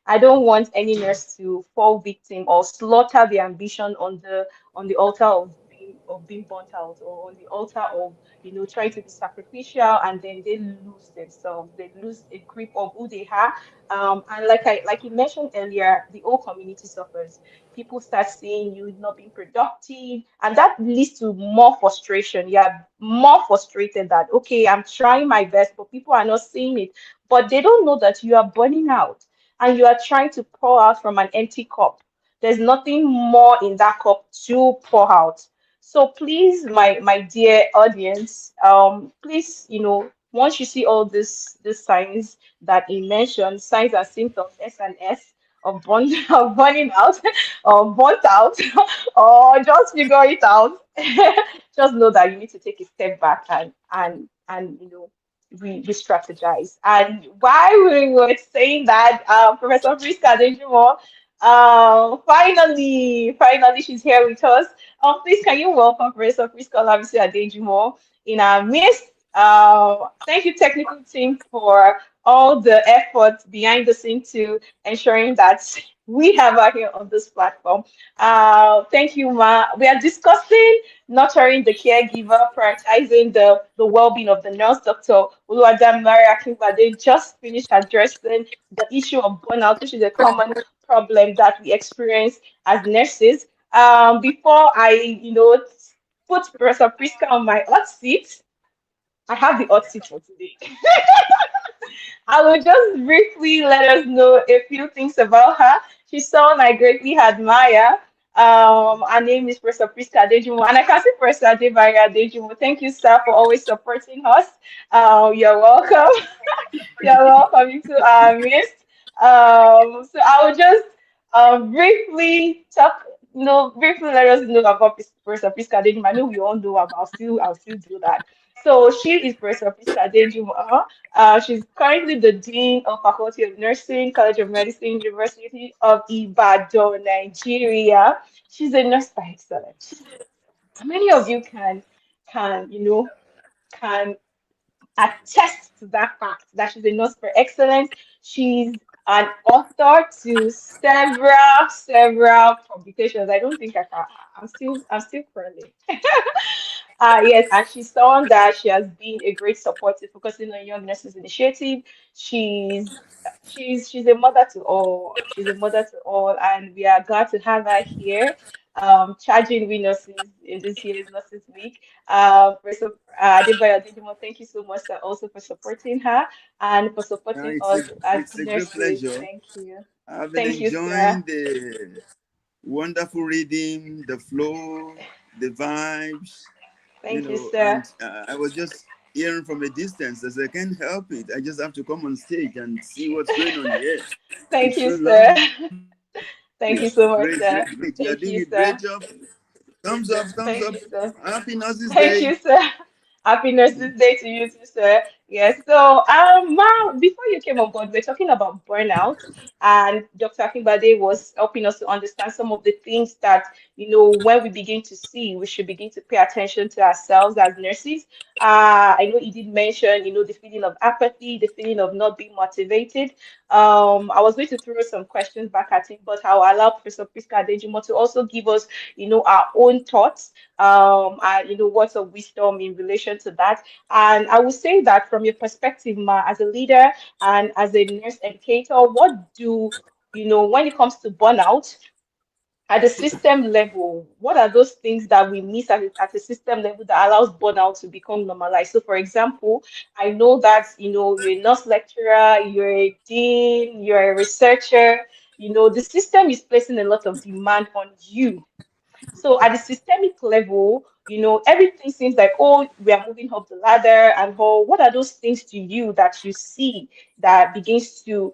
I don't want any nurse to fall victim or slaughter their ambition on the altar of being burnt out, or on the altar of trying to be sacrificial, and then they lose themselves. They lose a grip of who they are. And like you mentioned earlier, the whole community suffers. People start seeing you not being productive, and that leads to more frustration. Yeah, more frustrated that okay, I'm trying my best, but people are not seeing it. But they don't know that you are burning out and you are trying to pour out from an empty cup. There's nothing more in that cup to pour out. So please, my dear audience, please, once you see all these signs that he mentioned, signs and symptoms, S&S, of burning out, or burnt out, or just figure it out. Just know that you need to take a step back and re-strategize. And while we were saying that, Professor Prisca Adejumo, finally, she's here with us. Please, can you welcome Professor Prisca Adejumo in our midst? Thank you, technical team, for all the efforts behind the scene to ensuring that we have her here on this platform. Thank you, Ma. We are discussing nurturing the caregiver, prioritizing the well-being of the nurse. Dr. Oluwadamilare Akingbade just finished addressing the issue of burnout, which is a common problem that we experience as nurses. Before I, put Professor Priska on my hot seat, I have the hot seat for today. I will just briefly let us know a few things about her. She's someone I greatly admire. Her name is Professor Prisca Adejumo, and I can see Professor Adebari Adejumo. Thank you, sir, for always supporting us. You're welcome. You're welcome into our midst. So I will just briefly talk, briefly let us know about Professor Prisca Adejumo. I know we all know about. I'll still do that. So she is Professor Prisca Adejumo. She's currently the Dean of Faculty of Nursing, College of Medicine, University of Ibadan, Nigeria. She's a nurse by excellence. Many of you can can attest to that fact that she's a nurse for excellence. She's an author to several publications. I don't think I can. I'm still currently. Yes, and she's someone that she has been a great support to focusing on Young Nurses Initiative. She's she's a mother to all. She's a mother to all, and we are glad to have her here, charging we nurses in this year's Nurses Week. Professor Adebayo Adejumo, thank you so much, sir, also for supporting her and for supporting us as It's a great nurses. pleasure. Thank you. I've been Thank you, sir. enjoying the wonderful reading, the flow, the vibes, Thank you, and sir. I was just hearing from a distance as I can't help it. I just have to come on stage and see what's going on here. Thank It's you, so sir. lovely. Thank you Great, so much, great, sir. great. You are Thank doing you, a great sir. job. Thumbs up, thumbs Thank up. you, sir. Happy Nurses Thank Day. you, sir. Happy Nurses Day to you too, sir. Yes. So, Ma, before you came on board, we're talking about burnout, and Dr. Akingbade was helping us to understand some of the things that, when we begin to see, we should begin to pay attention to ourselves as nurses. I know he did mention, the feeling of apathy, the feeling of not being motivated. I was going to throw some questions back at him, but I'll allow Professor Prisca Adejumo to also give us, our own thoughts, and words of wisdom in relation to that. And I would say that from your perspective, Ma, as a leader and as a nurse educator, what do when it comes to burnout at the system level, what are those things that we miss at the system level that allows burnout to become normalized? So, for example, I know that you're a nurse lecturer, you're a dean, you're a researcher. The system is placing a lot of demand on you. So at the systemic level, everything seems like, oh, we are moving up the ladder, and oh, what are those things to you that you see that begins to,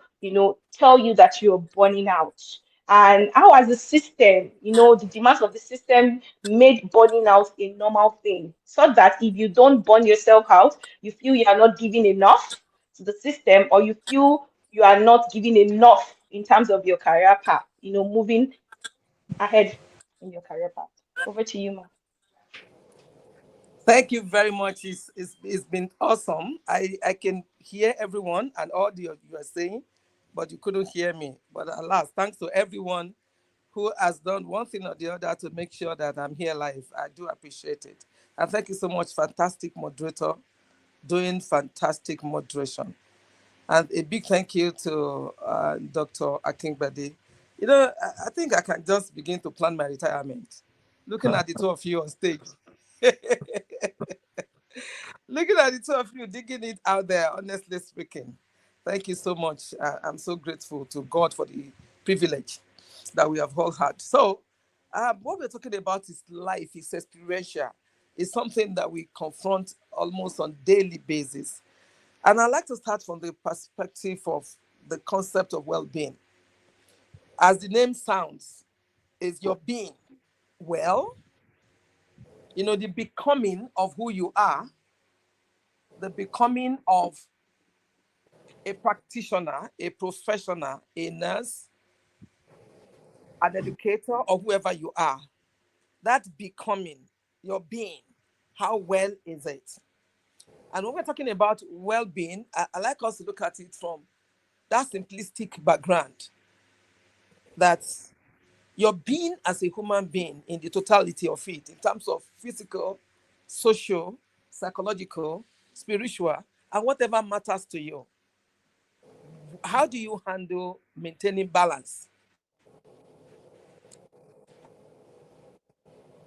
tell you that you're burning out? And how has the system, the demands of the system made burning out a normal thing, so that if you don't burn yourself out, you feel you are not giving enough to the system, or you feel you are not giving enough in terms of your career path, moving ahead in your career path. Over to you, Ma. Thank you very much. It's been awesome. I can hear everyone and all you are saying, but you couldn't hear me. But alas, thanks to everyone who has done one thing or the other to make sure that I'm here live. I do appreciate it. And thank you so much, fantastic moderator, doing fantastic moderation. And a big thank you to Dr. Akingbade. I think I can just begin to plan my retirement. Looking at the two of you on stage. Looking at the two of you digging it out there, honestly speaking. Thank you so much. I'm so grateful to God for the privilege that we have all had. So, what we're talking about is life, it's experiential. It's something that we confront almost on daily basis. And I'd like to start from the perspective of the concept of well-being. As the name sounds, is your being well? The becoming of who you are, the becoming of a practitioner, a professional, a nurse, an educator, or whoever you are. That becoming, your being, how well is it? And when we're talking about well-being, I like us to look at it from that simplistic background, that your being as a human being in the totality of it, in terms of physical, social, psychological, spiritual, and whatever matters to you. How do you handle maintaining balance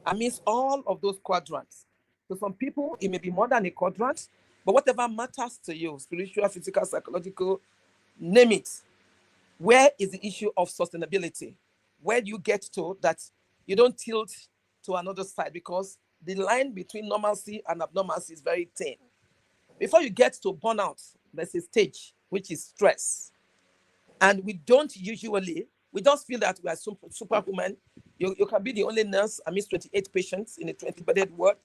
amidst all of those quadrants? To some people, it may be more than a quadrant, but whatever matters to you, spiritual, physical, psychological, name it. Where is the issue of sustainability? Where do you get to that you don't tilt to another side, because the line between normalcy and abnormalcy is very thin. Before you get to burnout, there's a stage which is stress. And we just feel that we are superhuman. You can be the only nurse amidst 28 patients in a 20-bedded ward.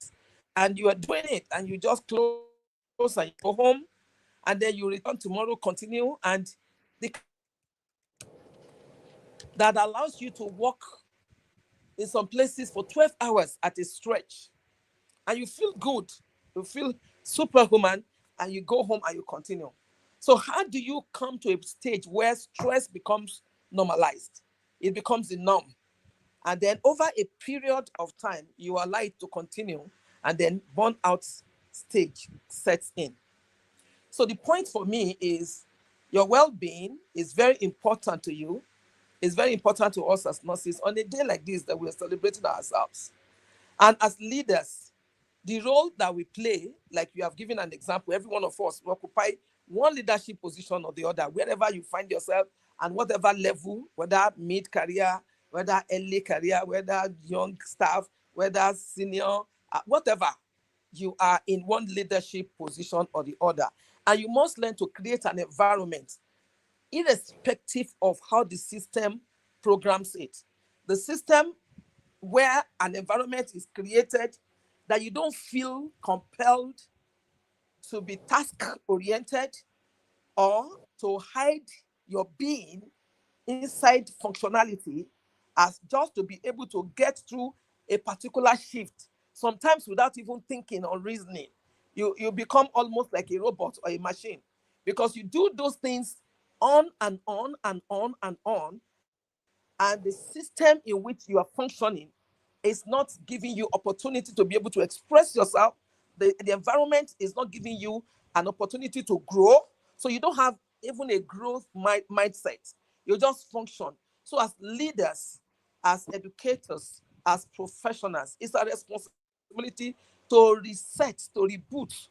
and you are doing it, and you just close and you go home, and then you return tomorrow, continue, and the kind of environment that allows you to work in some places for 12 hours at a stretch, and you feel good, you feel superhuman, and you go home and you continue. So how do you come to a stage where stress becomes normalized? It becomes the norm. And then over a period of time, you allow it to continue, and then burnout stage sets in. So the point for me is your well-being is very important to you. It's very important to us as nurses on a day like this that we're celebrating ourselves. And as leaders, the role that we play, like you have given an example, every one of us will occupy one leadership position or the other, wherever you find yourself, and whatever level, whether mid-career, whether early career, whether young staff, whether senior, whatever, you are in one leadership position or the other. And you must learn to create an environment, irrespective of how the system programs it. The system where an environment is created that you don't feel compelled to be task oriented or to hide your being inside functionality as just to be able to get through a particular shift, sometimes without even thinking or reasoning. You become almost like a robot or a machine because you do those things on and on and on and on, and the system in which you are functioning is not giving you opportunity to be able to express yourself. The environment is not giving you an opportunity to grow. So you don't have even a growth mindset. You just function. So as leaders, as educators, as professionals, it's our responsibility to reset, to reboot,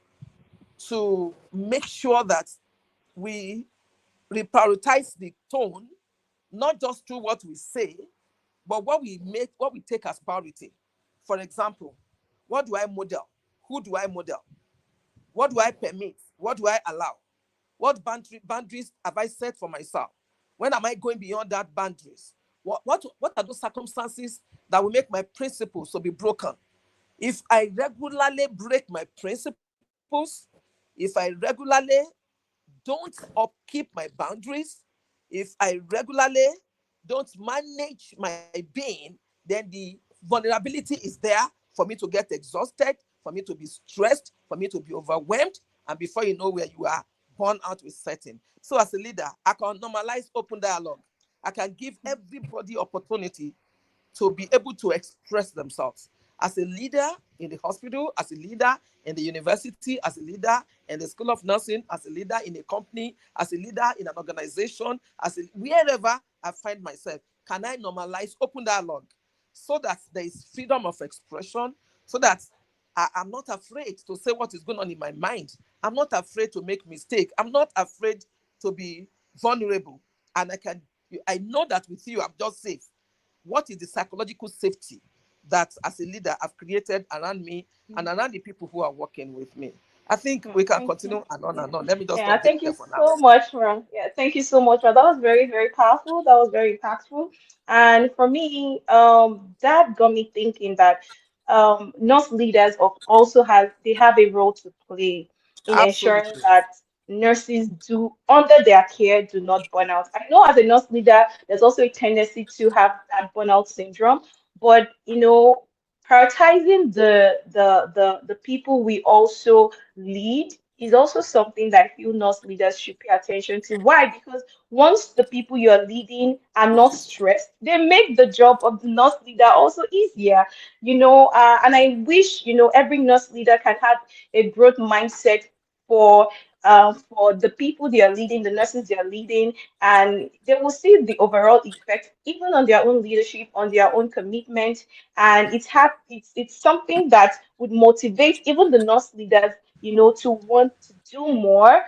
to make sure that we reprioritize the tone, not just through what we say, but what we take as priority. For example, what do I model? Who do I model? What do I permit? What do I allow? What boundaries have I set for myself? When am I going beyond that boundaries? What are those circumstances that will make my principles to be broken? If I regularly break my principles, if I regularly don't upkeep my boundaries, if I regularly don't manage my being, then the vulnerability is there for me to get exhausted, for me to be stressed, for me to be overwhelmed. And before you know where you are, burn out with setting. So as a leader, I can normalize open dialogue. I can give everybody opportunity to be able to express themselves. As a leader in the hospital, as a leader in the university, as a leader in the school of nursing, as a leader in a company, as a leader in an organization, wherever I find myself, can I normalize open dialogue so that there is freedom of expression, so that I'm not afraid to say what is going on in my mind. I'm not afraid to make mistake. I'm not afraid to be vulnerable. And I know that with you, I'm just safe. What is the psychological safety that as a leader I've created around me and around the people who are working with me? I think we can Thank you. continue and on and on. Let me just Yeah, stop there thank you for now. so much, Ron. Yeah, thank you so much, Ron. That was very, very powerful. That was very impactful. And for me, that got me thinking that nurse leaders also have a role to play in ensuring Absolutely. that nurses do under their care do not burn out. I know as a nurse leader, there's also a tendency to have that burnout syndrome, but prioritizing the people we also lead is also something that I feel nurse leaders should pay attention to. Why? Because once the people you're leading are not stressed, they make the job of the nurse leader also easier. And I wish every nurse leader can have a growth mindset for for the people they are leading, the nurses they are leading, and they will see the overall effect, even on their own leadership, on their own commitment, and it's something that would motivate even the nurse leaders to want to do more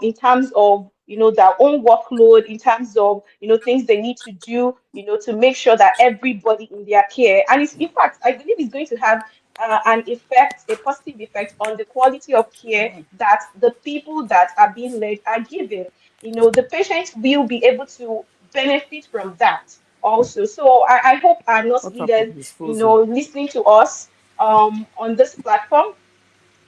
in terms of their own workload, in terms of things they need to do to make sure that everybody in their care, and it's in fact I believe it's going to have a positive effect on the quality of care that the people that are being led are given. The patients will be able to benefit from that also. So I hope our nurse What happened? leaders It's frozen. listening to us on this platform.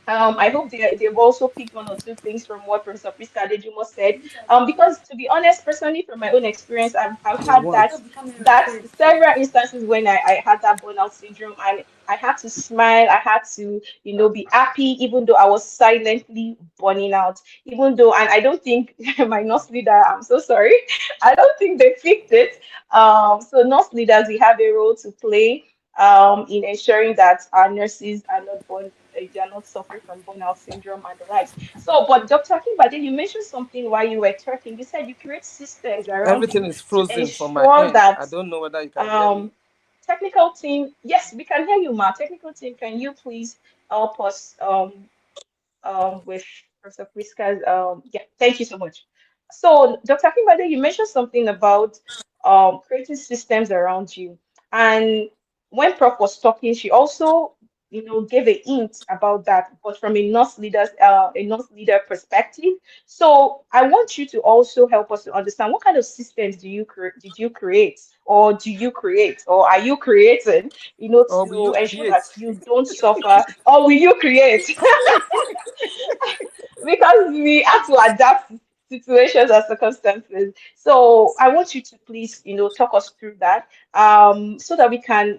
I hope they've also picked one or two things from what Professor Prisca Adejumo said. Because to be honest, personally, from my own experience, I've You had want? that several instances when I had that burnout syndrome, and I had to smile, I had to, be happy, even though I was silently burning out. Even though, and I don't think my nurse leader, I'm so sorry, I don't think they fixed it. So nurse leaders, we have a role to play in ensuring that our nurses are not they are not suffering from burnout syndrome and the likes. So, but Dr. Akingbade, you mentioned something while you were talking. You said you create systems around Everything you is to frozen from my ensure end. that I don't know whether you can hear me. um, technical team, yes, we can hear you, Ma. Technical team, can you please help us with Professor Prisca's yeah, thank you so much. So Dr. Kimbade, you mentioned something about creating systems around you. And when Prof was talking, she also, gave a hint about that, but from a nurse leader perspective. So I want you to also help us to understand what kind of systems did you create, or do you create, or are you creating, Or will to you ensure create? that you don't suffer, or will you create? Because we have to adapt to situations and circumstances. So I want you to please, talk us through that, so that we can,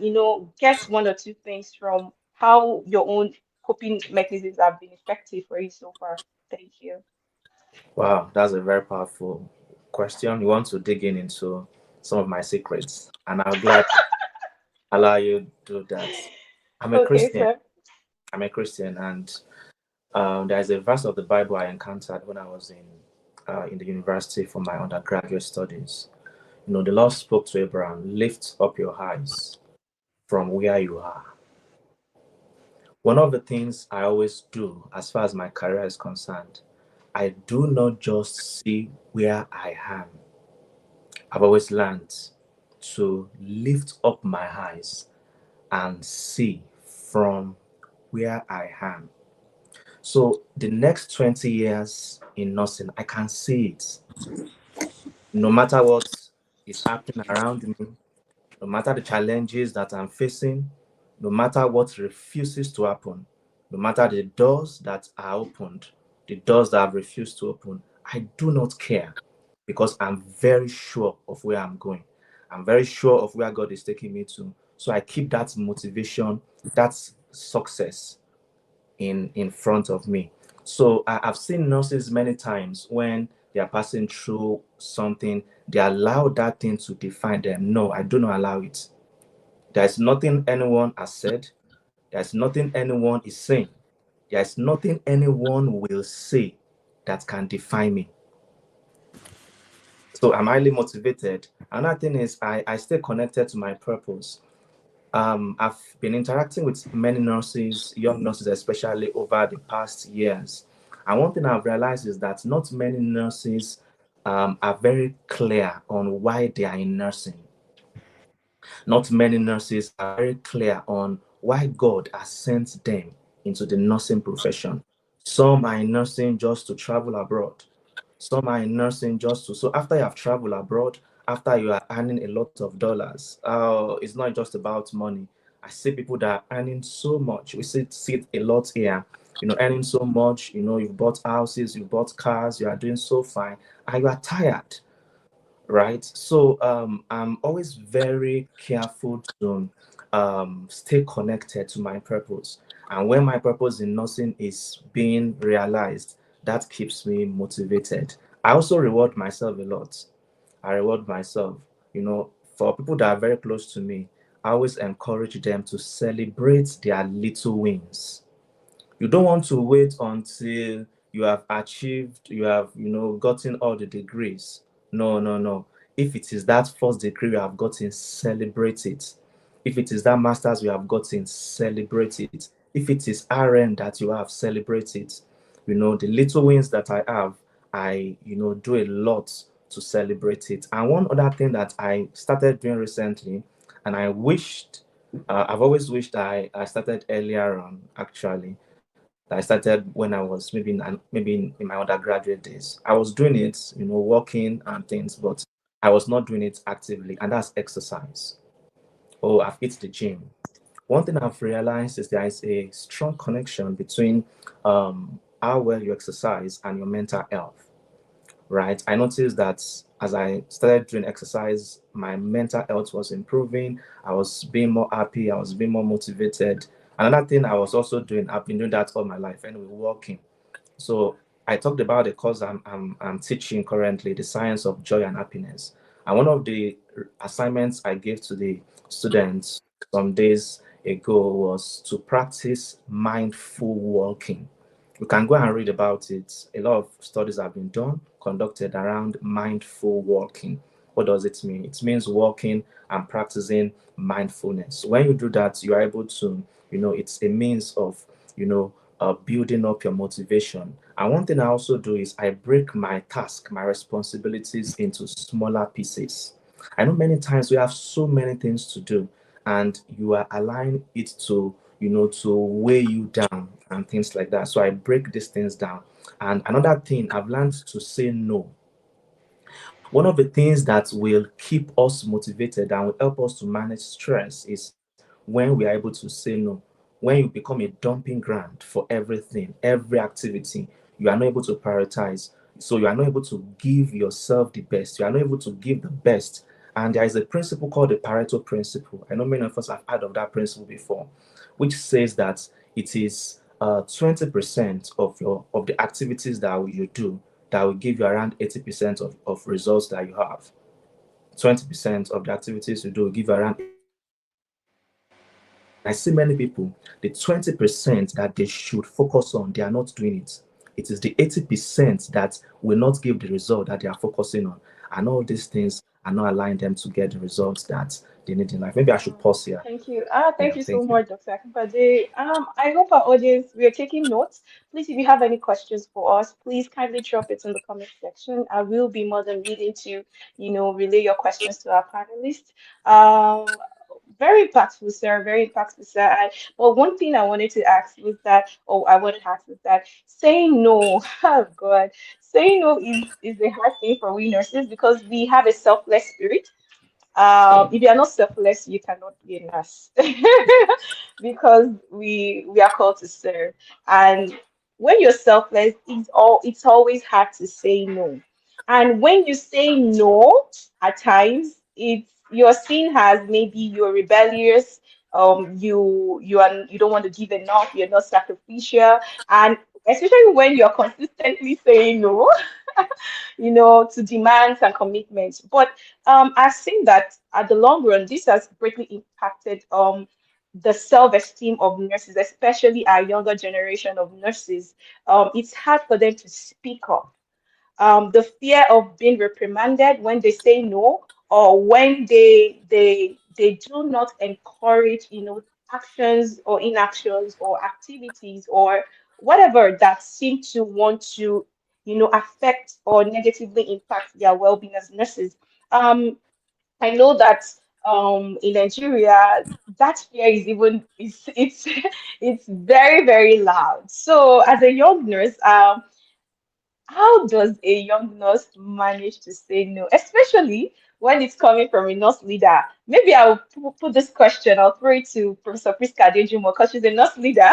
get one or two things from how your own coping mechanisms have been effective for you so far. Thank you. Wow, that's a very powerful question. You want to dig in into some of my secrets, and I'll glad allow you to do that. I'm a Okay, Christian. sir. I'm a Christian, and there's a verse of the Bible I encountered when I was in the university for my undergraduate studies. The Lord spoke to Abraham, lift up your eyes from where you are. One of the things I always do as far as my career is concerned, I do not just see where I am. I've always learned to lift up my eyes and see from where I am. So the next 20 years in nursing, I can see it. No matter what is happening around me, no matter the challenges that I'm facing, no matter what refuses to happen, no matter the doors that are opened, the doors that have refused to open, I do not care because I'm very sure of where I'm going. I'm very sure of where God is taking me to. So I keep that motivation, that success in front of me. So I've seen nurses many times when they are passing through something, they allow that thing to define them. No, I do not allow it. There's nothing anyone has said. There's nothing anyone is saying. There's nothing anyone will say that can define me. So I'm highly motivated. Another thing is I stay connected to my purpose. I've been interacting with many nurses, young nurses especially, over the past years. And one thing I've realized is that not many nurses are very clear on why they are in nursing. Not many nurses are very clear on why God has sent them into the nursing profession. Some are in nursing just to travel abroad. Some are in nursing just to. So after you have traveled abroad, after you are earning a lot of dollars, it's not just about money. I see people that are earning so much. We see it a lot here. Earning so much. You've bought houses, you've bought cars, you are doing so fine, and you are tired, right? So I'm always very careful to stay connected to my purpose. And when my purpose in nursing is being realized, that keeps me motivated. I also reward myself a lot. I reward myself. For people that are very close to me, I always encourage them to celebrate their little wins. You don't want to wait until you have achieved, you have, gotten all the degrees. No, no, no. If it is that first degree you have gotten, celebrate it. If it is that master's you have gotten, celebrate it. If it is RN that you have, celebrate it. The little wins that I have, I, do a lot to celebrate it. And one other thing that I started doing recently, and I've always wished I started earlier on, actually, that I started when I was maybe in my undergraduate days. I was doing it, working and things, but I was not doing it actively, and that's exercise. Oh, I've hit the gym. One thing I've realized is there is a strong connection between how well you exercise and your mental health, right? I noticed that as I started doing exercise, my mental health was improving. I was being more happy. I was being more motivated. Another thing I was also doing, I've been doing that all my life anyway, walking. So I talked about the course I'm teaching currently, the science of joy and happiness. And one of the assignments I gave to the students some days ago was to practice mindful walking. You can go and read about it. A lot of studies have been done, conducted around mindful walking. What does it mean? It means walking and practicing mindfulness. When you do that, you are able to, it's a means of, building up your motivation. And one thing I also do is I break my task, my responsibilities into smaller pieces. I know many times we have so many things to do, and you are allowing it to, to weigh you down and things like that. So I break these things down. And another thing, I've learned to say no. One of the things that will keep us motivated and will help us to manage stress is when we are able to say no. When you become a dumping ground for everything, every activity, you are not able to prioritize. So you are not able to give yourself the best. You are not able to give the best. And there is a principle called the Pareto principle. I know many of us have heard of that principle before, which says that it is 20% of the activities that you do that will give you around 80% of results that you have. 20% of the activities you do will give you around 80% of results that you have. And I see many people, the 20% that they should focus on, they are not doing it. It is the 80% that will not give the result that they are focusing on. And all these things are not allowing them to get the results that they need in life. Maybe I should pause here. Thank you. Thank Yeah, you so thank you. much, Dr. Akingbade. I hope our audience, we are taking notes. Please, if you have any questions for us, please kindly drop it in the comment section. I will be more than willing to, relay your questions to our panelists. Um, Very impactful, sir. Very impactful, sir. But one thing I wanted to ask was that, or I wanted to ask was that saying no, oh God, saying no is a hard thing for we nurses because we have a selfless spirit. If you are not selfless, you cannot be a nurse because we are called to serve. And when you're selfless, it's always hard to say no. And when you say no, at times you're seen as maybe you're rebellious. You don't want to give enough. You're not sacrificial, and especially when you're consistently saying no, to demands and commitments. But I've seen that at the long run, this has greatly impacted the self-esteem of nurses, especially our younger generation of nurses. It's hard for them to speak up. The fear of being reprimanded when they say no, or when they do not encourage, actions or inactions or activities or whatever that seem to want to, affect or negatively impact their well-being as nurses. I know that in Nigeria that fear is even it's it's very, very loud. So as a young nurse, how does a young nurse manage to say no, especially when it's coming from a nurse leader? Maybe I'll put this question, I'll throw it to Professor Prisca Adejumo because she's a nurse leader.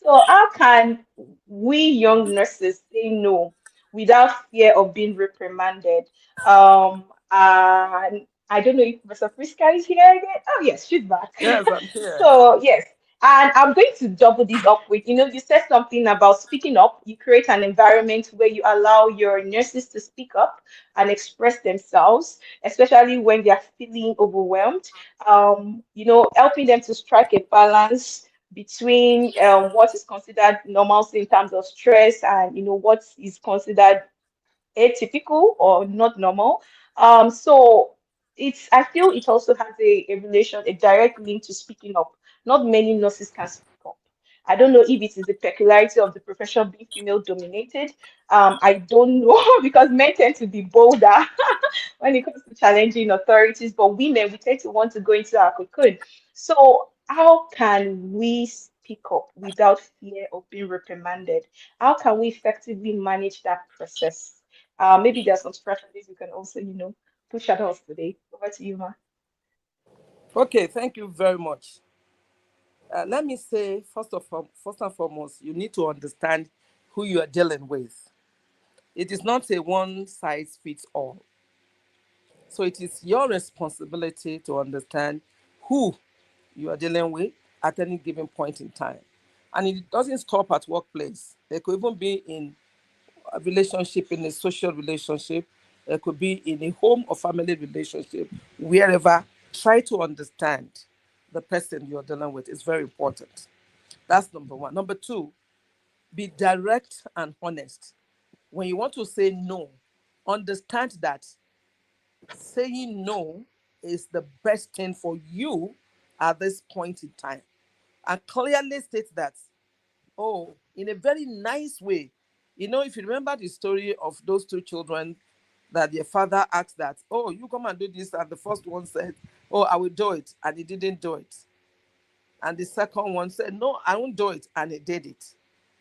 So, how can we young nurses say no without fear of being reprimanded? And I don't know if Professor Prisca is here again. Oh, yes, she's back. Yes, I'm here. So, yes. And I'm going to double this up with, you said something about speaking up. You create an environment where you allow your nurses to speak up and express themselves, especially when they are feeling overwhelmed. Helping them to strike a balance between what is considered normalcy in terms of stress and what is considered atypical or not normal. So I feel it also has a direct link to speaking up. Not many nurses can speak up. I don't know if it is the peculiarity of the profession being female dominated. I don't know because men tend to be bolder when it comes to challenging authorities, but women we tend to want to go into our cocoon. So how can we speak up without fear of being reprimanded? How can we effectively manage that process? Maybe there's some strategies you can also, push at us today. Over to you, Ma. Okay, thank you very much. Let me say, first and foremost, you need to understand who you are dealing with. It is not a one size fits all. So it is your responsibility to understand who you are dealing with at any given point in time. And it doesn't stop at workplace. It could even be in a relationship, in a social relationship. It could be in a home or family relationship, wherever. Try to understand the person you're dealing with. It's very important. That's number one. Number two, be direct and honest. When you want to say no, understand that saying no is the best thing for you at this point in time. And clearly state that, oh, in a very nice way. If you remember the story of those two children that their father asked that, oh, you come and do this. And the first one said, oh, I will do it. And he didn't do it. And the second one said, no, I won't do it. And he did it.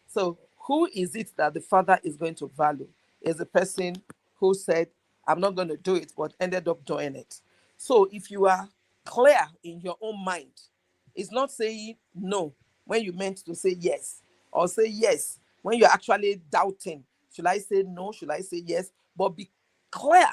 So who is it that the father is going to value? Is the person who said, I'm not going to do it, but ended up doing it. So if you are clear in your own mind, it's not saying no when you meant to say yes, or say yes when you're actually doubting. Should I say no? Should I say yes? But be clear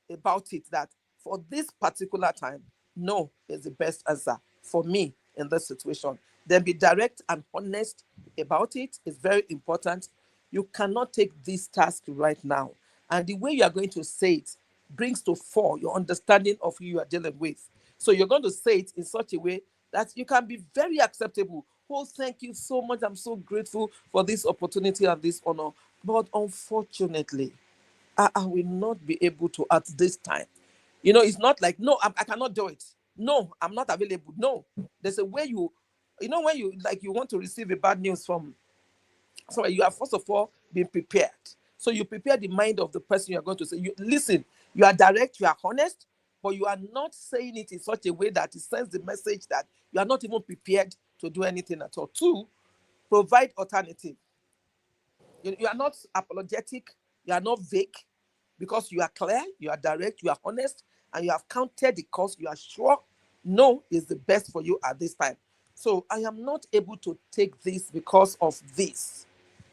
about it that for this particular time, no is the best answer for me in this situation. Then be direct and honest about it. It's very important. You cannot take this task right now. And the way you are going to say it brings to fore your understanding of who you are dealing with. So you're going to say it in such a way that you can be very acceptable. Oh, thank you so much. I'm so grateful for this opportunity and this honor. But unfortunately, I will not be able to at this time. It's not like, no, I cannot do it. No, I'm not available. No, there's a way when you like you want to receive a bad news from somebody, you are first of all being prepared. So you prepare the mind of the person you're going to say. You listen, you are direct, you are honest, but you are not saying it in such a way that it sends the message that you are not even prepared to do anything at all. Two, provide alternative. You are not apologetic, you are not vague, because you are clear, you are direct, you are honest, and you have counted the cost. You are sure no is the best for you at this time. So I am not able to take this because of this,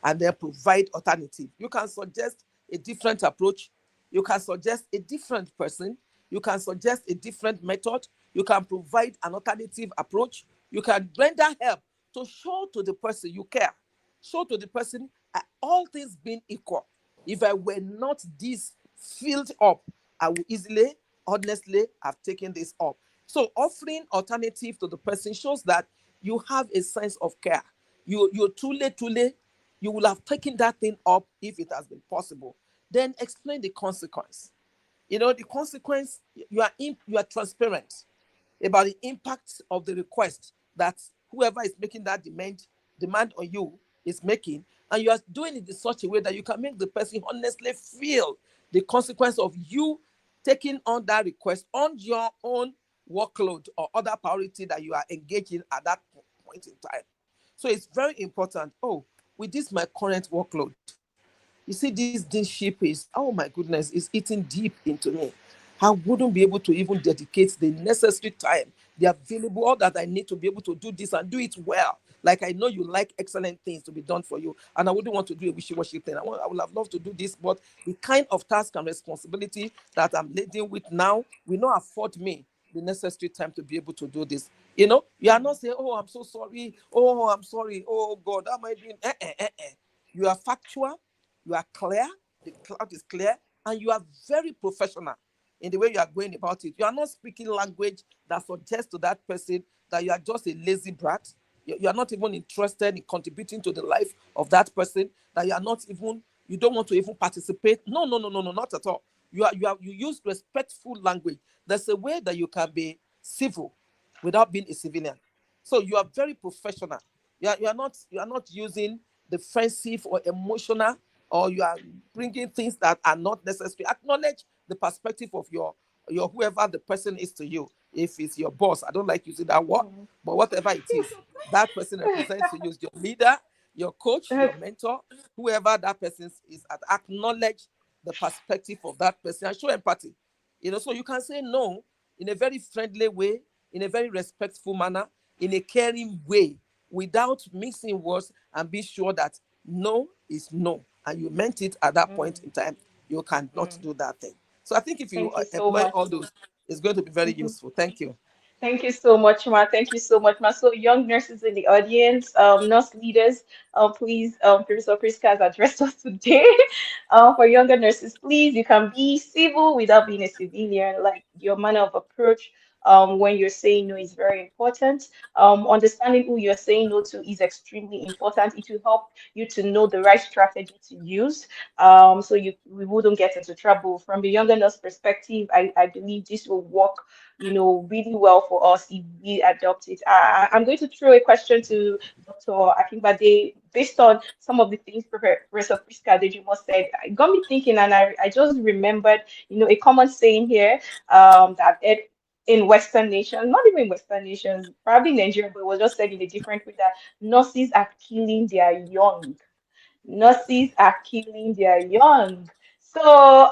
and then provide alternative. You can suggest a different approach. You can suggest a different person. You can suggest a different method. You can provide an alternative approach. You can render help to show to the person you care. Show to the person, all things being equal, if I were not this filled up, I would easily, honestly, have taken this up. So offering alternative to the person shows that you have a sense of care. You're too late, you will have taken that thing up if it has been possible. Then explain the consequence. The consequence, you are transparent about the impact of the request that whoever is making that demand on you is making, and you are doing it in such a way that you can make the person honestly feel the consequence of you taking on that request on your own workload or other priority that you are engaging at that point in time. So it's very important. Oh, with this my current workload, you see, this ship is, oh my goodness, is eating deep into me. I wouldn't be able to even dedicate the necessary time, the available, all that I need to be able to do this and do it well. Like I know you like excellent things to be done for you, and I wouldn't want to do a wishy-washy thing. I would have loved to do this, but the kind of task and responsibility that I'm leading with now will not afford me the necessary time to be able to do this. You are not saying, oh, I'm so sorry. Oh, I'm sorry. Oh, God, that might be. You are factual, you are clear, the cloud is clear, and you are very professional in the way you are going about it. You are not speaking language that suggests to that person that you are just a lazy brat. You are not even interested in contributing to the life of that person, that you don't want to even participate. No, not at all. You use respectful language. There's a way that you can be civil without being a civilian. So you are very professional. You are not using defensive or emotional, or you are bringing things that are not necessary. Acknowledge the perspective of your whoever the person is to you. If it's your boss, I don't like using that word, but whatever it is, that person represents to you, your leader, your coach, your mentor, whoever that person is. Acknowledge the perspective of that person and show empathy. So you can say no in a very friendly way, in a very respectful manner, in a caring way without mixing words, and be sure that no is no and you meant it at that point Mm, in time. You cannot mm. do that thing. So I think if you Thank you so employ much. all those, it's going to be very Mhm. useful. Thank you. Thank you so much, Ma. Thank you so much, Ma. So, young nurses in the audience, nurse leaders, please, Professor Prisca has addressed us today. For younger nurses, please, you can be civil without being a civilian. Like your manner of approach, when you're saying no is very important. Understanding who you're saying no to is extremely important. It will help you to know the right strategy to use, so we wouldn't get into trouble. From the younger nurse perspective, I believe this will work, really well for us if we adopt it. I'm going to throw a question to Dr. Akingbade based on some of the things Professor Prisca Adejumo said. It got me thinking, and I just remembered, a common saying here, that in Western nations, not even Western nations, probably Nigeria, but it was just said in a different way that nurses are killing their young. Nurses are killing their young. So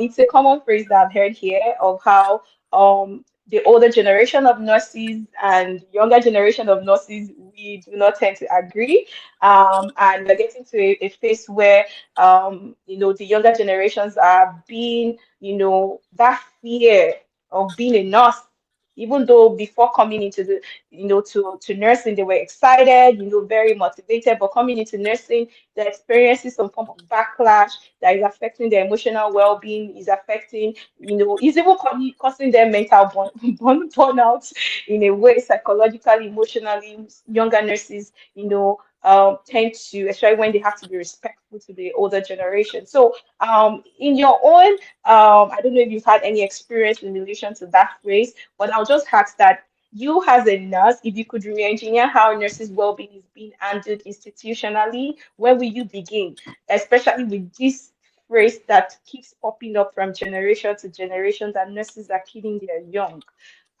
it's a common phrase that I've heard here of how the older generation of nurses and younger generation of nurses, we do not tend to agree. And we're getting to a phase where the younger generations are being, that fear of being a nurse, even though before coming into the to nursing, they were excited, very motivated, but coming into nursing, they're experiencing some form of backlash that is affecting their emotional well-being, is affecting, is even causing them mental burnout in a way, psychologically, emotionally. Younger nurses, tend to, especially when they have to be respectful to the older generation. So, in your own, I don't know if you've had any experience in relation to that phrase, but I'll just ask that you as a nurse, if you could re-engineer how nurses' well-being is being handled institutionally, where will you begin? Especially with this phrase that keeps popping up from generation to generation that nurses are killing their young.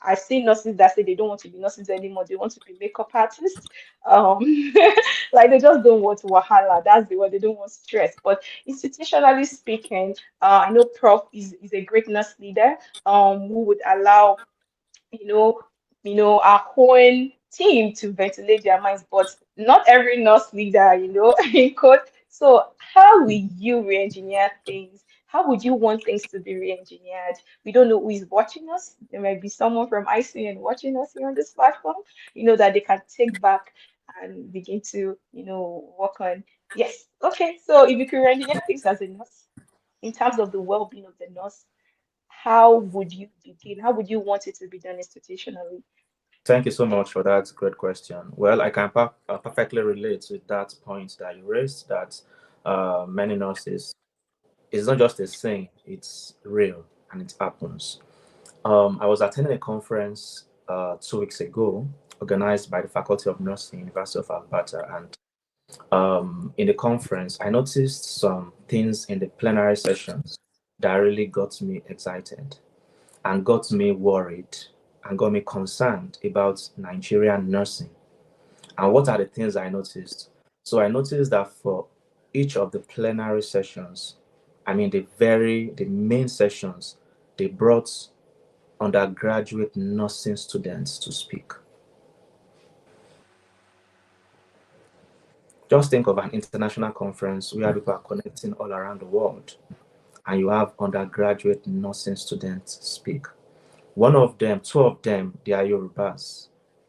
I've seen nurses that say they don't want to be nurses anymore. They want to be makeup artists. Um, like they just don't want wahala. That's the word. They don't want stress. But institutionally speaking, I know Prof is a great nurse leader, who would allow you know, our own team to ventilate their minds, but not every nurse leader, in code. So how will you re-engineer things? How would you want things to be re-engineered? We don't know who is watching us. There might be someone from ICN watching us here on this platform, that they can take back and begin to, work on. Yes. Okay. So if you could re-engineer things as a nurse, in terms of the well-being of the nurse, how would you begin? How would you want it to be done institutionally? Thank you so much for that great question. Well, I can perfectly relate with that point that you raised, that many nurses, it's not just a saying, it's real and it happens. I was attending a conference 2 weeks ago organized by the Faculty of Nursing, University of Alberta, and in the conference, I noticed some things in the plenary sessions that really got me excited and got me worried and got me concerned about Nigerian nursing. And what are the things I noticed? So I noticed that for each of the plenary sessions, I mean the main sessions, they brought undergraduate nursing students to speak. Just think of an international conference where people are connecting all around the world, and you have undergraduate nursing students speak. One of them, two of them, they are Yorubas,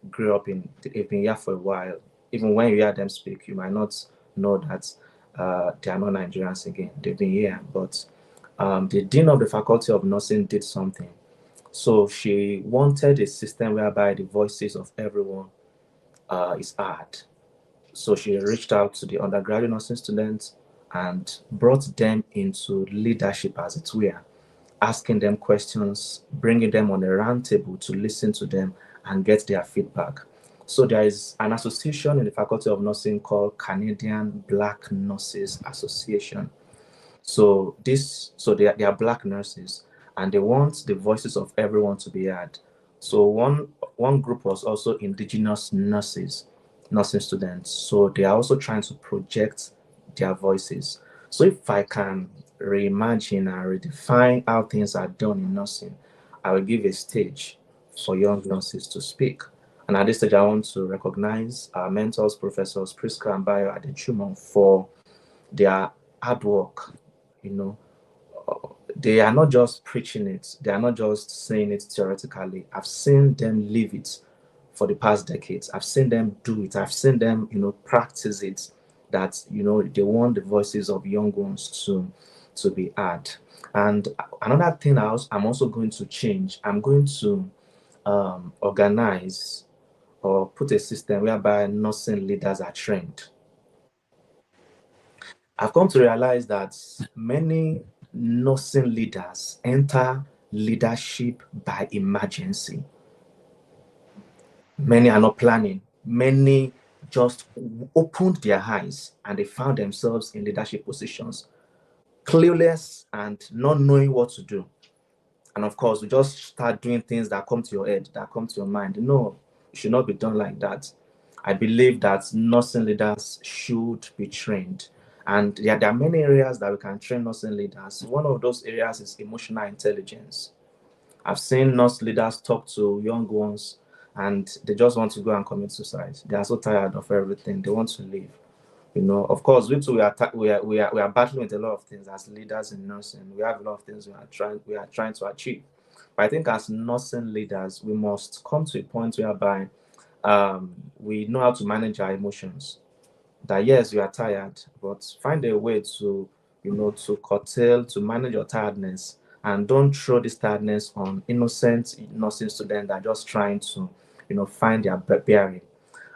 grew up they've been here for a while. Even when you hear them speak, you might not know that they are not Nigerians again. They've been here, but the dean of the Faculty of Nursing did something. So she wanted a system whereby the voices of everyone is heard. So she reached out to the undergraduate nursing students and brought them into leadership, as it were, asking them questions, bringing them on a round table to listen to them and get their feedback. So there is an association in the Faculty of Nursing called Canadian Black Nurses Association. So they are black nurses, and they want the voices of everyone to be heard. So one group was also indigenous nurses, nursing students. So they are also trying to project their voices. So if I can reimagine and redefine how things are done in nursing, I will give a stage for young nurses to speak. And at this stage, I want to recognize our mentors, Professors Prisca and Adejumo, for their hard work. You know, they are not just preaching it, they are not just saying it theoretically. I've seen them live it for the past decades. I've seen them do it. I've seen them, practice it. That they want the voices of young ones to be heard. And another thing I'm also going to change. I'm going to organize or put a system whereby nursing leaders are trained. I've come to realize that many nursing leaders enter leadership by emergency. Many are not planning. Many just opened their eyes and they found themselves in leadership positions, clueless and not knowing what to do. And of course, we just start doing things that come to your head, that come to your mind. No, it should not be done like that. I believe that nursing leaders should be trained. And there are many areas that we can train nursing leaders. One of those areas is emotional intelligence. I've seen nurse leaders talk to young ones and they just want to go and commit suicide. They are so tired of everything. They want to leave. Of course, we too we are battling with a lot of things as leaders in nursing. We have a lot of things we are trying to achieve. But I think as nursing leaders, we must come to a point whereby we know how to manage our emotions. That yes, you are tired, but find a way to curtail, to manage your tiredness, and don't throw this tiredness on innocent nursing students that are just trying to, find their bearing.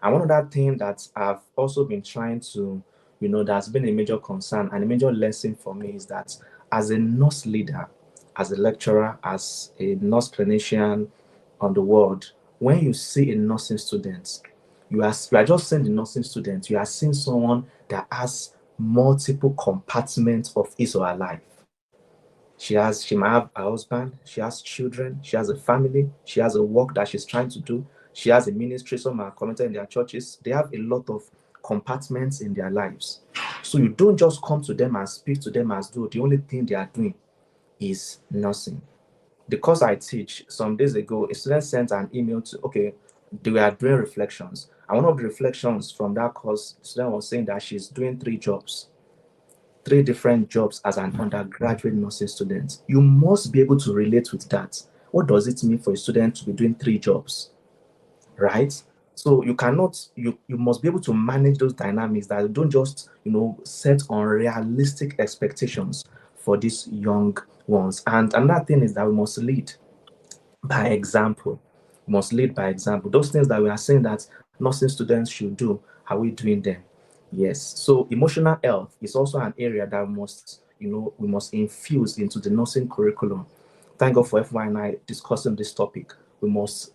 And one other thing that I've also been trying to, that's been a major concern and a major lesson for me is that as a nurse leader, as a lecturer, as a nurse clinician on the world, when you see a nursing student, you are just seeing the nursing student, you are seeing someone that has multiple compartments of his or her life. She might have a husband, she has children, she has a family, she has a work that she's trying to do, she has a ministry, some are connected in their churches. They have a lot of compartments in their lives. So you don't just come to them and speak to them as though the only thing they are doing is nursing. The course I teach, some days ago, a student sent an email to, okay, they were doing reflections. And one of the reflections from that course, the student was saying that she's doing three jobs, three different jobs as an undergraduate nursing student. You must be able to relate with that. What does it mean for a student to be doing three jobs, right? So you must be able to manage those dynamics that you don't just, set unrealistic expectations for these young ones. And another thing is that we must lead by example. We must lead by example. Those things that we are saying that nursing students should do, are we doing them? Yes. So emotional health is also an area that we must infuse into the nursing curriculum. Thank God for FYNI discussing this topic. We must,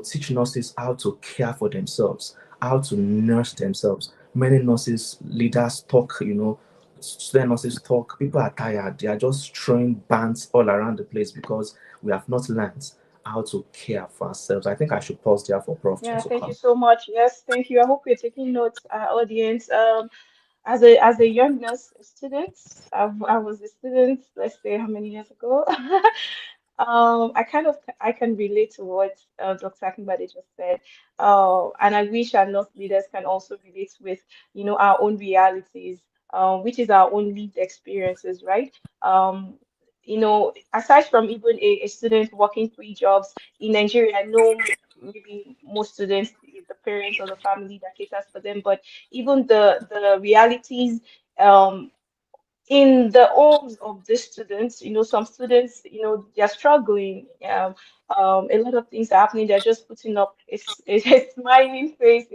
teach nurses how to care for themselves, how to nurse themselves. Many nurses, leaders talk, student nurses talk. People are tired. They are just throwing bands all around the place because we have not learned how to care for ourselves. I think I should pause there for Prof Yeah, to thank you come. so much. Yes, thank you. I hope you're taking notes, audience. As a young nurse student, I was a student, let's say how many years ago. I can relate to what Dr. Akingbade just said. And I wish our nurse leaders can also relate with, our own realities, which is our own lived experiences, right? Aside from even a student working three jobs in Nigeria, I know maybe most students, it's the parents or the family that caters for them, but even the realities um in the homes of the students, some students, they're struggling. A lot of things are happening. They're just putting up a smiling face,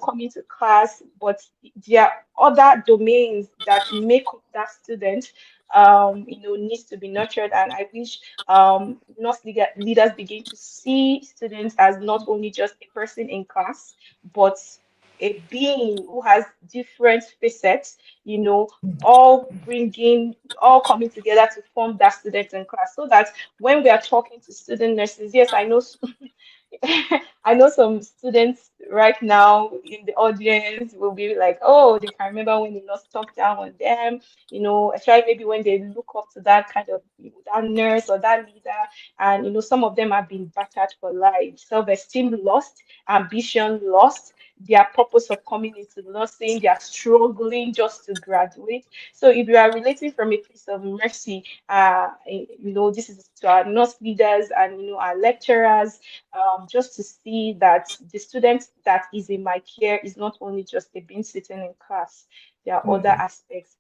coming to class, but there are other domains that make up that student, needs to be nurtured. And I wish leaders begin to see students as not only just a person in class, but a being who has different facets, all coming together to form that student in class, so that when we are talking to student nurses, yes, I know I know some students right now in the audience will be like, oh, they can remember when the nurse talked down on them, especially maybe when they look up to that kind of, that nurse or that leader, and some of them have been battered for life, self-esteem lost, ambition lost, their purpose of coming into nursing, they are struggling just to graduate. So if you are relating from a place of mercy, this is to our nurse leaders and our lecturers, just to see that the student that is in my care is not only just a being sitting in class. There are other aspects,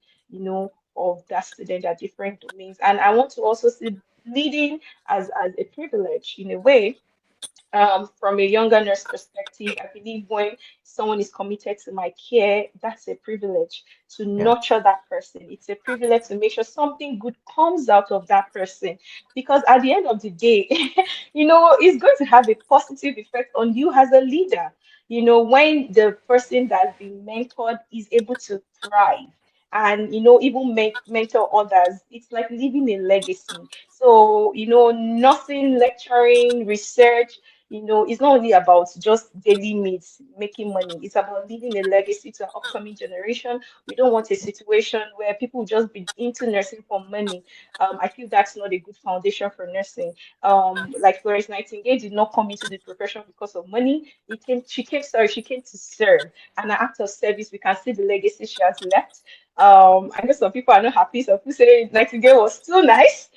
of that student at different domains. And I want to also see leading as a privilege in a way. From a younger nurse perspective, I believe when someone is committed to my care, that's a privilege to Yeah. nurture that person. It's a privilege to make sure something good comes out of that person. Because at the end of the day, it's going to have a positive effect on you as a leader. When the person that's been mentored is able to thrive and even mentor others, it's like leaving a legacy. So nothing, lecturing, research, it's not only about just daily needs, making money. It's about leaving a legacy to an upcoming generation. We don't want a situation where people just be into nursing for money. I feel that's not a good foundation for nursing. Like Florence Nightingale did not come into the profession because of money. She came to serve. And an act of service, we can see the legacy she has left. I know some people are not happy. Some people say Nightingale was too nice.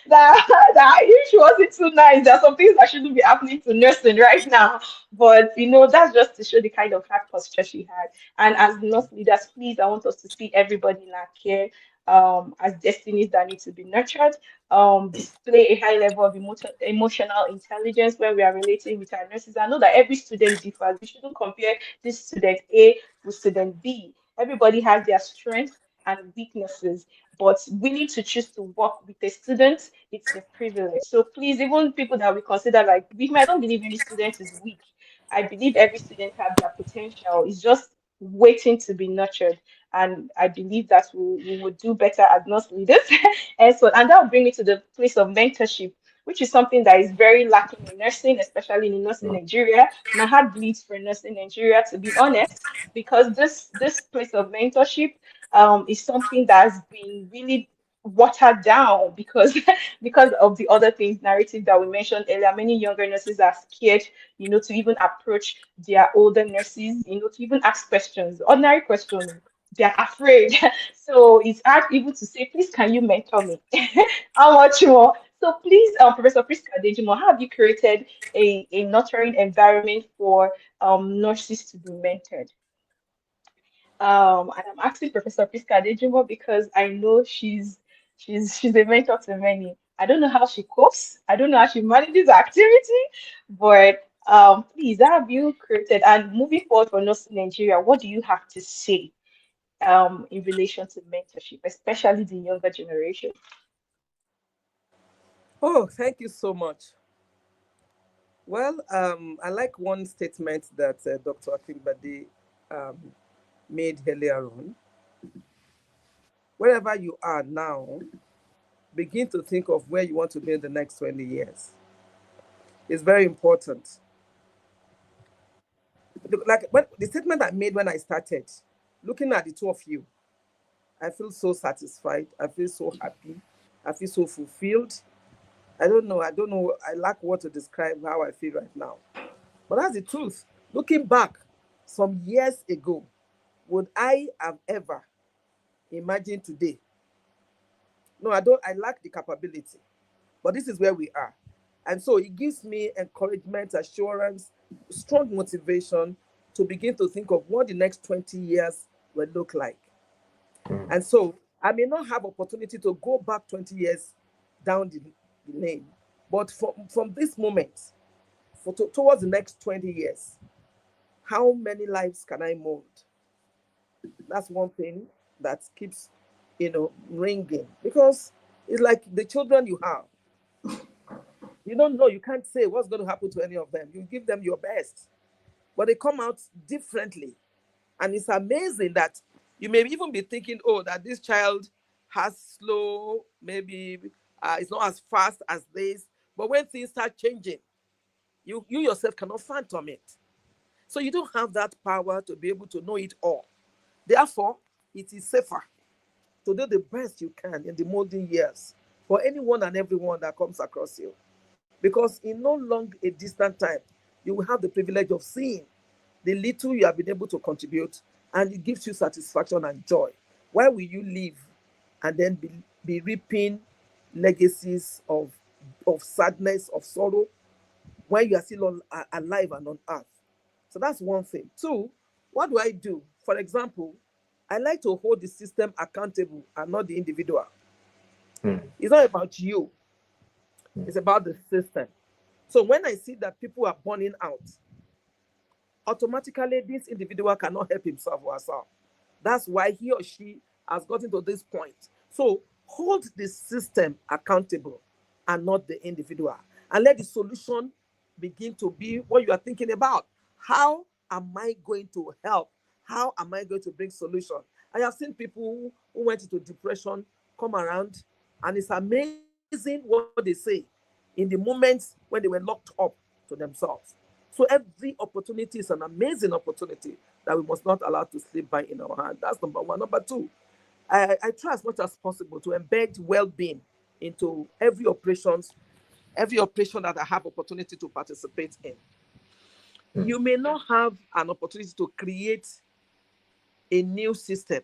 that if she wasn't too nice, there are some things that shouldn't be happening to nursing right now. But that's just to show the kind of heart posture she had. And as nurse leaders, please, I want us to see everybody in our care as destinies that need to be nurtured. Display a high level of emotional intelligence when we are relating with our nurses. I know that every student differs. We shouldn't compare this student A with student B. Everybody has their strengths and weaknesses, but willing to choose to work with a student, it's a privilege. So please, even people that we consider like weak, I don't believe any student is weak. I believe every student has their potential. It's just waiting to be nurtured. And I believe that we would do better as nurse leaders. And that will bring me to the place of mentorship, which is something that is very lacking in nursing, especially in nursing Nigeria. My heart bleeds for nursing Nigeria, to be honest, because this place of mentorship is something that's been really watered down because because of the other things narrative that we mentioned earlier. Many younger nurses are scared, to even approach their older nurses, to even ask questions, ordinary questions. They're afraid. So it's hard even to say, please, can you mentor me? How much more? So please, Professor Prisca Adejumo, how have you created a nurturing environment for nurses to be mentored? And I'm asking Professor Prisca Adejumo because I know she's a mentor to many. I don't know how she copes. I don't know how she manages the activity, but please, how have you created? And moving forward for nursing Nigeria, what do you have to say in relation to mentorship, especially the younger generation? Oh, thank you so much. Well, I like one statement that Dr. Akingbade um, made earlier on. Wherever you are now, begin to think of where you want to be in the next 20 years. It's very important. Like the statement I made when I started, looking at the two of you, I feel so satisfied. I feel so happy. I feel so fulfilled. I don't know. I don't know. I lack what to describe how I feel right now. But that's the truth. Looking back some years ago, would I have ever imagined today? No, I don't. I lack the capability. But this is where we are. And so it gives me encouragement, assurance, strong motivation to begin to think of what the next 20 years will look like. And so I may not have opportunity to go back 20 years down the lane, but from this moment towards the next 20 years, how many lives can I mold? That's one thing that keeps, ringing, because it's like the children you have. You don't know, you can't say what's going to happen to any of them. You give them your best, but they come out differently. And it's amazing that you may even be thinking, oh, that this child has slow, maybe it's not as fast as this. But when things start changing, you yourself cannot phantom it. So you don't have that power to be able to know it all. Therefore, it is safer to do the best you can in the molding years for anyone and everyone that comes across you. Because in no long a distant time, you will have the privilege of seeing the little you have been able to contribute, and it gives you satisfaction and joy. Why will you live and then be reaping legacies of sadness, of sorrow, when you are still alive and on earth? So that's one thing. Two, what do I do? For example, I like to hold the system accountable and not the individual. Mm. It's not about you, it's about the system. So when I see that people are burning out, automatically this individual cannot help himself or herself. That's why he or she has gotten to this point. So hold the system accountable and not the individual. And let the solution begin to be what you are thinking about. How am I going to help? How am I going to bring solution? I have seen people who went into depression come around, and it's amazing what they say in the moments when they were locked up to themselves. So every opportunity is an amazing opportunity that we must not allow to slip by in our hand. That's number one. Number two, I try as much as possible to embed well-being into every operation that I have opportunity to participate in. You may not have an opportunity to create a new system,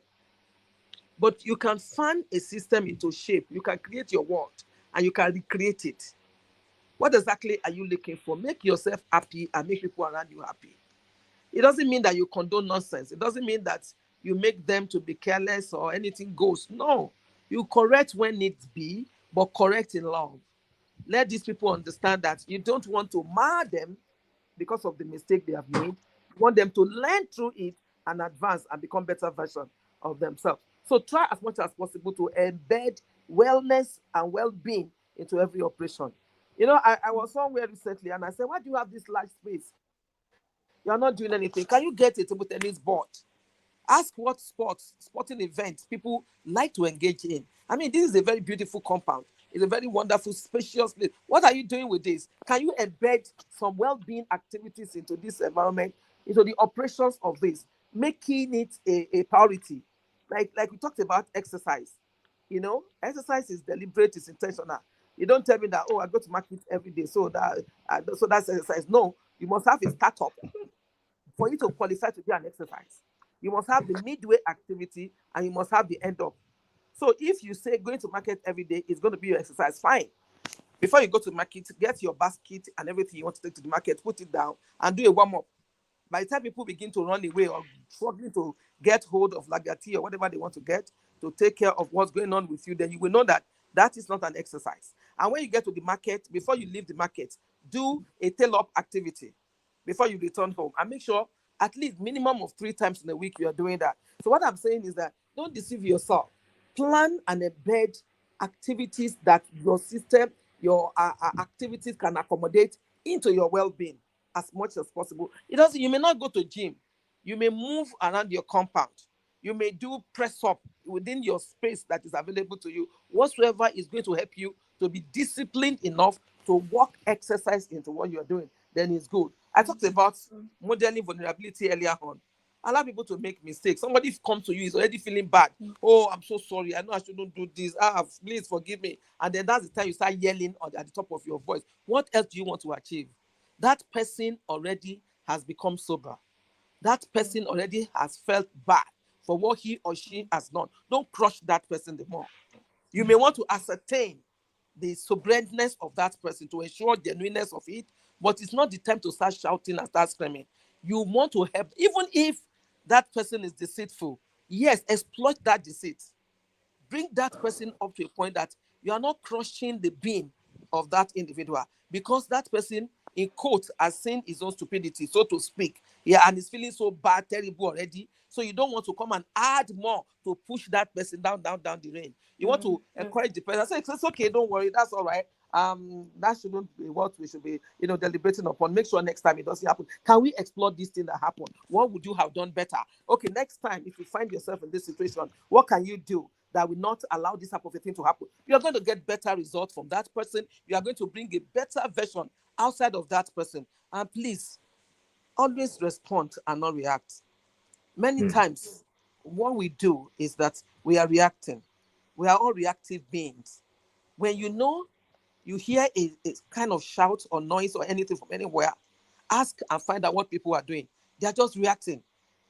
but you can fan a system into shape. You can create your world and you can recreate it. What exactly are you looking for? Make yourself happy and make people around you happy. It doesn't mean that you condone nonsense. It doesn't mean that you make them to be careless or anything goes. No, you correct when needs be, but correct in love. Let these people understand that you don't want to mar them because of the mistake they have made. You want them to learn through it and advance and become better version of themselves. So try as much as possible to embed wellness and well-being into every operation. You know, I was somewhere recently and I said, why do you have this large space? You are not doing anything. Can you get a table tennis board? Ask what sporting events people like to engage in. I mean, this is a very beautiful compound. It's a very wonderful, spacious place. What are you doing with this? Can you embed some well-being activities into this environment, into the operations of this, making it a priority? Like we talked about exercise. You know, exercise is deliberate, it's intentional. You don't tell me that, oh, I go to market every day, so that's exercise. No, you must have a startup for you to qualify to do an exercise. You must have the midway activity and you must have the end up. So if you say going to market every day is going to be your exercise, fine. Before you go to market, get your basket and everything you want to take to the market, put it down and do a warm-up. By the time people begin to run away or struggling to get hold of lagati or whatever they want to get to take care of what's going on with you, then you will know that that is not an exercise. And when you get to the market, before you leave the market, do a tail-up activity before you return home, and make sure at least minimum of 3 times in a week you are doing that. So what I'm saying is that don't deceive yourself. Plan and embed activities that your system, your activities can accommodate into your well-being as much as possible. It doesn't. You may not go to gym. You may move around your compound. You may do press up within your space that is available to you. Whatsoever is going to help you to be disciplined enough to work exercise into what you're doing, then it's good. I talked about modeling vulnerability earlier on. Allow people to make mistakes. Somebody comes to you, is already feeling bad. Oh, I'm so sorry. I know I shouldn't do this. Please forgive me. And then that's the time you start yelling at the top of your voice. What else do you want to achieve? That person already has become sober. That person already has felt bad for what he or she has done. Don't crush that person the more. You may want to ascertain the soberness of that person to ensure genuineness of it, but it's not the time to start shouting and start screaming. You want to help, even if that person is deceitful. Yes, exploit that deceit. Bring that person up to a point that you are not crushing the being of that individual, because that person, in quote, has seen his own stupidity, so to speak. Yeah, and is feeling so bad, terrible already. So you don't want to come and add more to push that person down the rain. You want to encourage the person. Say, it's okay, don't worry, that's all right. That shouldn't be what we should be, deliberating upon. Make sure next time it doesn't happen. Can we explore this thing that happened? What would you have done better? Okay, next time, if you find yourself in this situation, what can you do that will not allow this type of a thing to happen? You are going to get better results from that person. You are going to bring a better version outside of that person. And please, always respond and not react. Many times, what we do is that we are reacting. We are all reactive beings. When you hear a kind of shout or noise or anything from anywhere, ask and find out what people are doing. They are just reacting.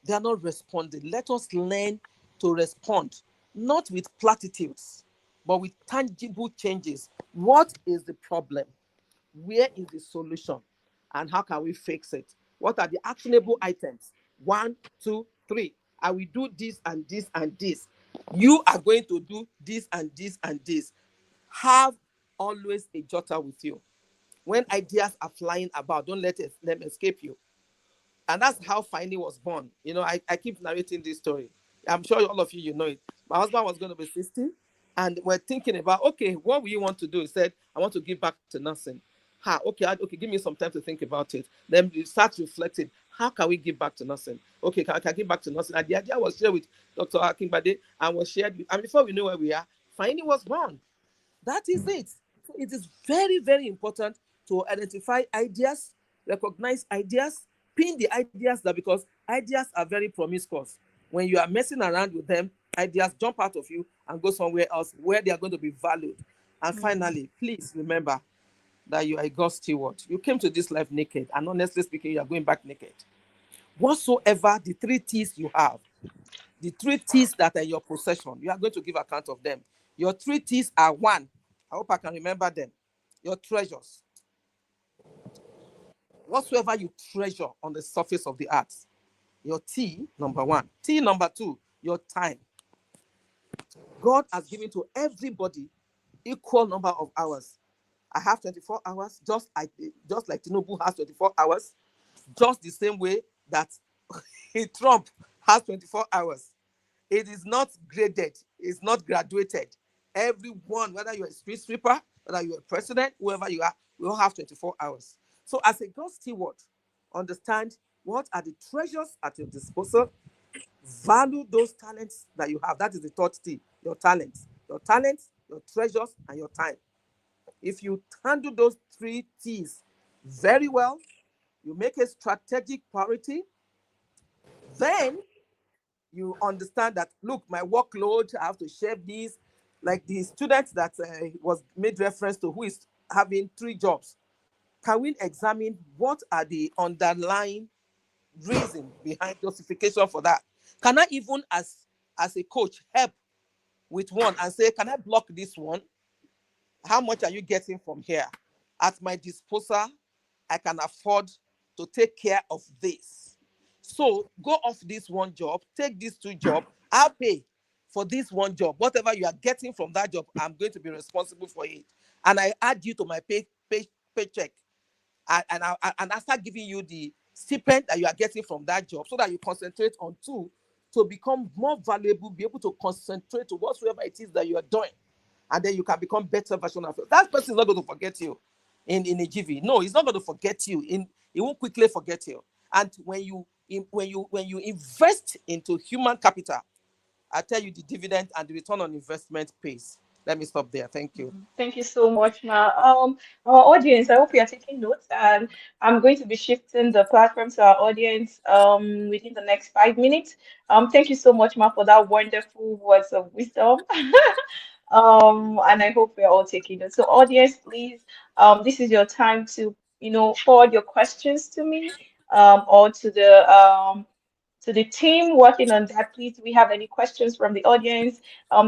They are not responding. Let us learn to respond, not with platitudes, but with tangible changes. What is the problem? Where is the solution? And how can we fix it? What are the actionable items? One, two, three. I will do this and this and this. You are going to do this and this and this. Have always a jotter with you. When ideas are flying about, don't let them escape you. And that's how FYNI was born. I keep narrating this story. I'm sure all of you know it. My husband was going to be 60, and we're thinking about, okay, what will you want to do? He said, I want to give back to nursing. Okay, give me some time to think about it. Then we start reflecting. How can we give back to nursing? Okay, can I give back to nursing? And the idea was shared with Dr. Akingbade and was shared with, and before we know where we are, FYNI was born. That is it. So it is very, very important to identify ideas, recognize ideas, pin the ideas that, because ideas are very promiscuous. When you are messing around with them, ideas jump out of you and go somewhere else where they are going to be valued. And finally, please remember that you are a God steward. You came to this life naked, and honestly speaking, you are going back naked. Whatsoever the 3 T's you have, the 3 T's that are your possession, you are going to give account of them. Your 3 T's are: one, I hope I can remember them, your treasures. Whatsoever you treasure on the surface of the earth, your T, number one. T, number two, your time. God has given to everybody equal number of hours. I have 24 hours, just like Tinubu has 24 hours, just the same way that Trump has 24 hours. It is not graded, it's not graduated. Everyone, whether you're a street sweeper, whether you're a president, whoever you are, we all have 24 hours. So as a God steward, understand what are the treasures at your disposal. Value those talents that you have. That is the third T, your talents. Your talents, your treasures, and your time. If you handle those 3 T's very well, you make a strategic priority, then you understand that, look, my workload, I have to share this. Like the student that was made reference to, who is having 3 jobs. Can we examine what are the underlying reason behind justification for that? Can I even, as a coach, help with one and say, can I block this one? How much are you getting from here? At my disposal, I can afford to take care of this. So go off this one job, take these 2 jobs, I'll pay for this one job. Whatever you are getting from that job, I'm going to be responsible for it. And I add you to my paycheck. And I start giving you the stipend that you are getting from that job, so that you concentrate on 2 to become more valuable, be able to concentrate to whatsoever it is that you are doing. And then you can become better version of it. That person is not going to forget you in a GV. No, he's not going to forget you. He won't quickly forget you. And when you invest into human capital, I tell you, the dividend and the return on investment pays. Let me stop there. Thank you. Thank you so much, Ma. Our audience, I hope you are taking notes, and I'm going to be shifting the platform to our audience within the next 5 minutes. Thank you so much, Ma, for that wonderful words of wisdom. And I hope we're all taking it. So, audience, please, this is your time to, forward your questions to me, or to the team working on that. Please, do we have any questions from the audience?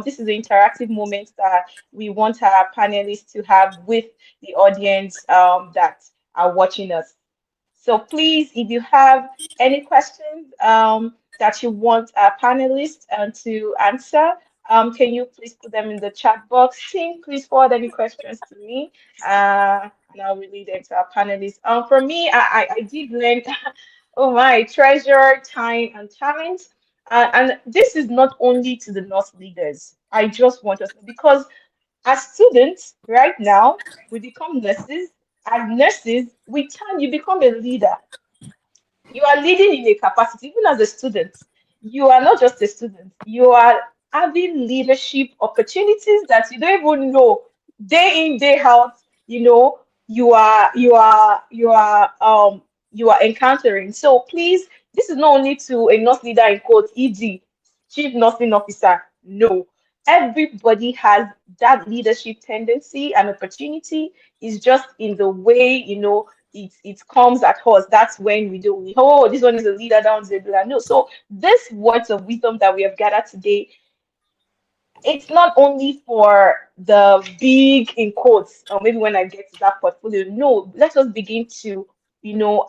This is the interactive moment that we want our panelists to have with the audience that are watching us. So please, if you have any questions that you want our panelists to answer, can you please put them in the chat box? Team, please forward any questions to me, and I'll relay them to our panelists. For me, I did learn, oh my, treasure, time, and talent. And this is not only to the nurse leaders. I just want us, because as students right now, we become nurses. As nurses, with time, you become a leader. You are leading in a capacity, even as a student. You are not just a student, you are having leadership opportunities that you don't even know. Day in, day out, you are encountering. So please, this is not only to a nurse leader in quote, ED, chief nursing officer. No. everybody has that leadership tendency and opportunity. Is just in the way, it comes at us. That's when oh, this one is a leader, that one's a leader. No, so this words of wisdom that we have gathered today, it's not only for the big in quotes, or maybe when I get to that portfolio. No, let us begin to,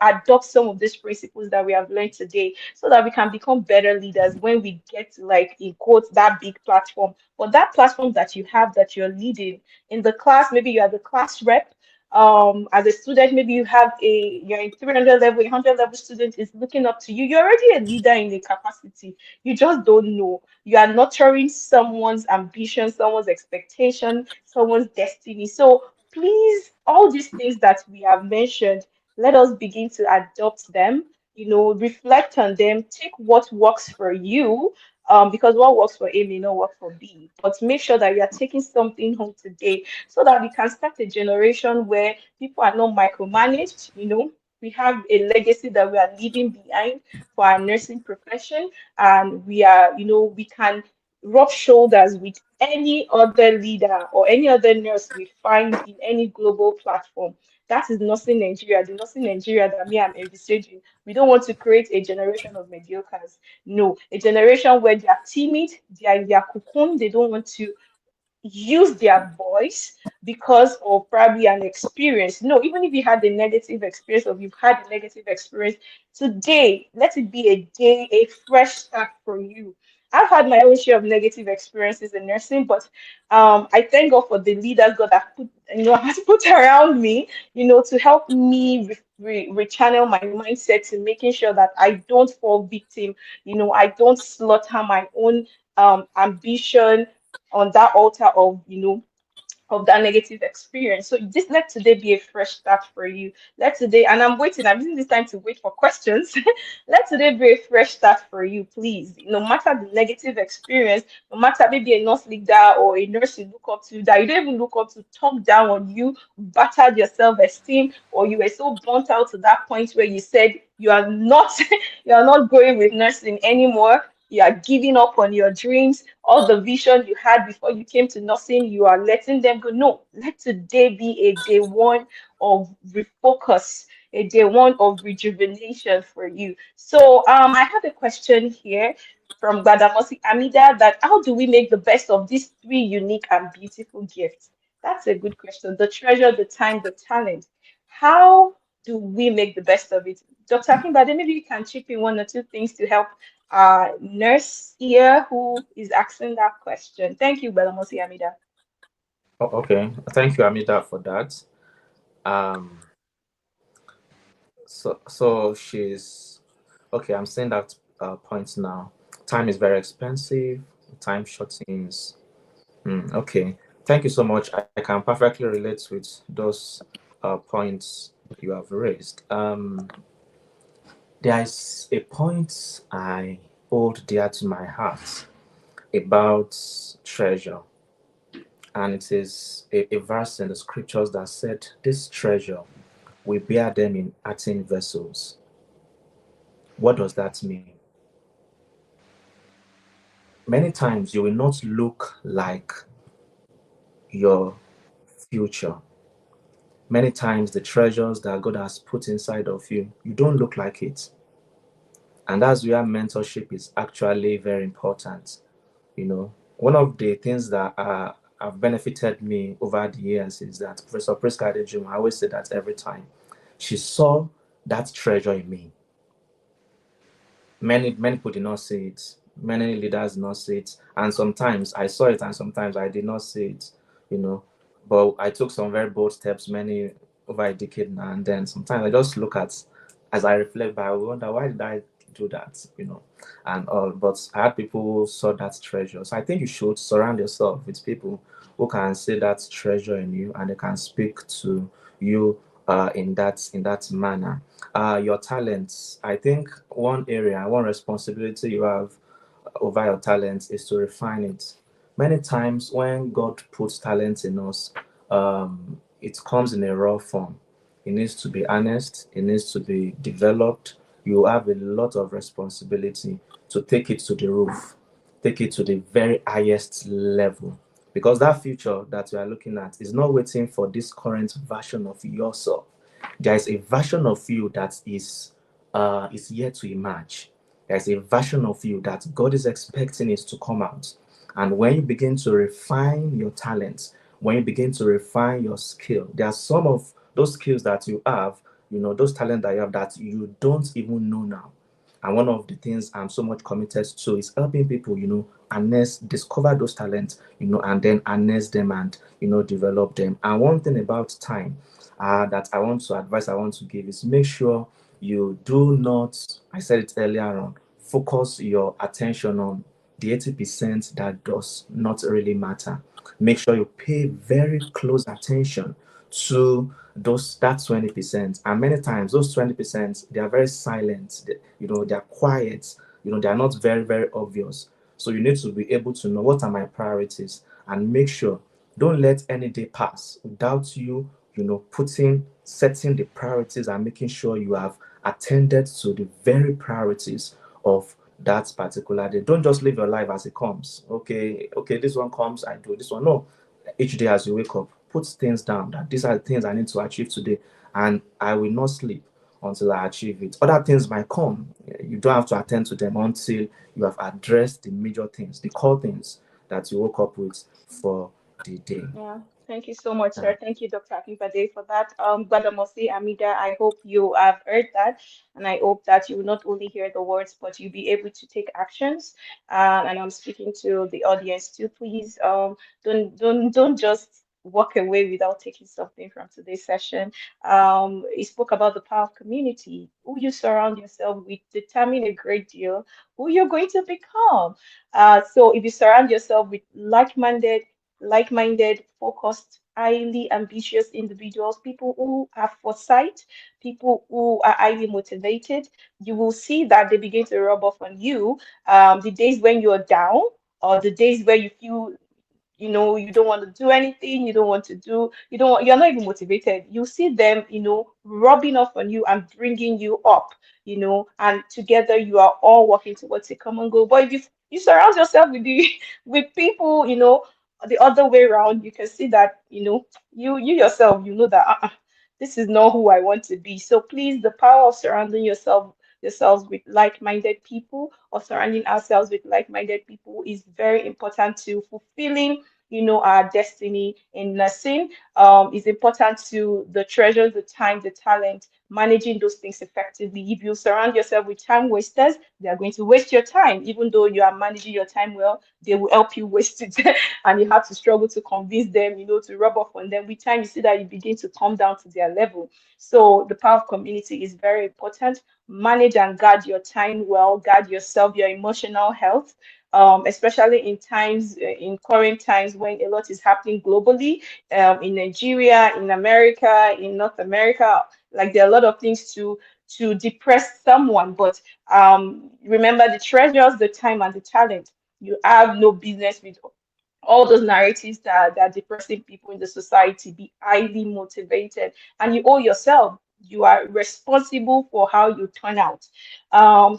adopt some of these principles that we have learned today so that we can become better leaders when we get to, like, in quotes, that big platform. But that platform that you have, that you're leading in the class, maybe you are the class rep. As a student, maybe you're in 300 level, 100 level student is looking up to you. You're already a leader in a capacity. You just don't know. You are nurturing someone's ambition, someone's expectation, someone's destiny. So please, all these things that we have mentioned, let us begin to adopt them, reflect on them, take what works for you. Because what works for A may not work for B, but make sure that you are taking something home today so that we can start a generation where people are not micromanaged. We have a legacy that we are leaving behind for our nursing profession, and we can rub shoulders with any other leader or any other nurse we find in any global platform. That is nursing Nigeria, the nursing Nigeria that me I'm envisaging. We don't want to create a generation of mediocres. No, a generation where they are timid, they are in their cocoon, they don't want to use their voice because of probably an experience. No, even if you had a negative experience or you've had a negative experience, today, let it be a day, a fresh start for you. I've had my own share of negative experiences in nursing, but I thank God for the leaders God has put around me, to help me rechannel my mindset to making sure that I don't fall victim, I don't slaughter my own ambition on that altar of that negative experience. So just let today be a fresh start for you. Let today, and I'm using this time to wait for questions. Let today be a fresh start for you, please. No matter the negative experience, no matter maybe a nurse leader or a nurse you look up to that you don't even look up to talk down on you, battered your self-esteem, or you were so burnt out to that point where you said you are not you are not going with nursing anymore. You are giving up on your dreams, all the vision you had before you came to nursing, you are letting them go. No, let today be a day one of refocus, a day one of rejuvenation for you. So I have a question here from Gbadamosi Amida, that how do we make the best of these three unique and beautiful gifts? That's a good question. The treasure, the time, the talent. How do we make the best of it? Dr. Akingbade, maybe you can chip in one or two things to help nurse here who is asking that question. Thank you, Belamosi Amida. Okay, thank you, Amida, for that. So she's okay. I'm saying that point now. Time is very expensive. Time shortens. Okay, thank you so much. I can perfectly relate with those points you have raised. There is a point I hold dear to my heart about treasure, and it is a verse in the scriptures that said, "This treasure, we bear them in earthen vessels." What does that mean? Many times you will not look like your future. Many times the treasures that God has put inside of you, you don't look like it. And that's where mentorship is actually very important. One of the things that have benefited me over the years is that Professor Prisca Adejumo, I always say that every time, she saw that treasure in me. Many people did not see it. Many leaders did not see it. And sometimes I saw it and sometimes I did not see it, But I took some very bold steps many over a decade now. And then sometimes I just look at, as I reflect back, I wonder, why did I do that, and all. But I had people who saw that treasure. So I think you should surround yourself with people who can see that treasure in you and they can speak to you in that manner. Your talents. I think one area, one responsibility you have over your talents is to refine it. Many times when God puts talent in us, it comes in a raw form. It needs to be honest. It needs to be developed. You have a lot of responsibility to take it to the roof. take it to the very highest level. Because that future that you are looking at is not waiting for this current version of yourself. There is a version of you that is yet to emerge. There's a version of you that God is expecting it to come out. And when you begin to refine your talents, when you begin to refine your skill, there are some of those skills that you have, those talents that you have that you don't even know now. And one of the things I'm so much committed to is helping people, harness, discover those talents, and then harness them and, develop them. And one thing about time that I want to advise, I want to give is make sure you do not, I said it earlier on, focus your attention on the 80% that does not really matter. Make sure you pay very close attention to those that 20%. And many times those 20%, they are very silent. They are quiet. They are not very, very obvious. So you need to be able to know what are my priorities and make sure don't let any day pass without you, setting the priorities and making sure you have attended to the very priorities of that particular day. Don't just live your life as it comes. Okay, this one comes, I do this one. No, each day as you wake up, put things down that these are the things I need to achieve today, and I will not sleep until I achieve it. Other things might come. You don't have to attend to them until you have addressed the major things, the core things that you woke up with for the day. Yeah, thank you so much, Uh, sir. Thank you, Dr. Akingbade, for that. Gbadamosi Amida, I hope you have heard that, and I hope that you will not only hear the words, but you'll be able to take actions. And I'm speaking to the audience too. Please, don't just walk away without taking something from today's session. He spoke about the power of community. Who you surround yourself with determine a great deal who you're going to become. So if you surround yourself with like-minded, focused, highly ambitious individuals, people who have foresight, people who are highly motivated, you will see that they begin to rub off on you. The days when you're down, or the days where you feel you don't want to do anything, you're not even motivated. You see them, rubbing off on you and bringing you up, and together you are all working towards a common goal. But if you surround yourself with the with people, the other way around, you can see that, you yourself, that this is not who I want to be. So please, the power of surrounding yourselves with like-minded people, or surrounding ourselves with like-minded people, is very important to fulfilling our destiny in nursing. Is important to the treasures, the time, the talent, managing those things effectively. If you surround yourself with time wasters, they are going to waste your time. Even though you are managing your time well, they will help you waste it. And you have to struggle to convince them, to rub off on them. With time, you see that you begin to come down to their level. So the power of community is very important. Manage and guard your time well, guard yourself, your emotional health, especially in times, in current times when a lot is happening globally, in Nigeria, in America, in North America. Like, there are a lot of things to depress someone, but remember the treasures, the time, and the talent. You have no business with all those narratives that are depressing people in the society. Be highly motivated, and you owe yourself. You are responsible for how you turn out.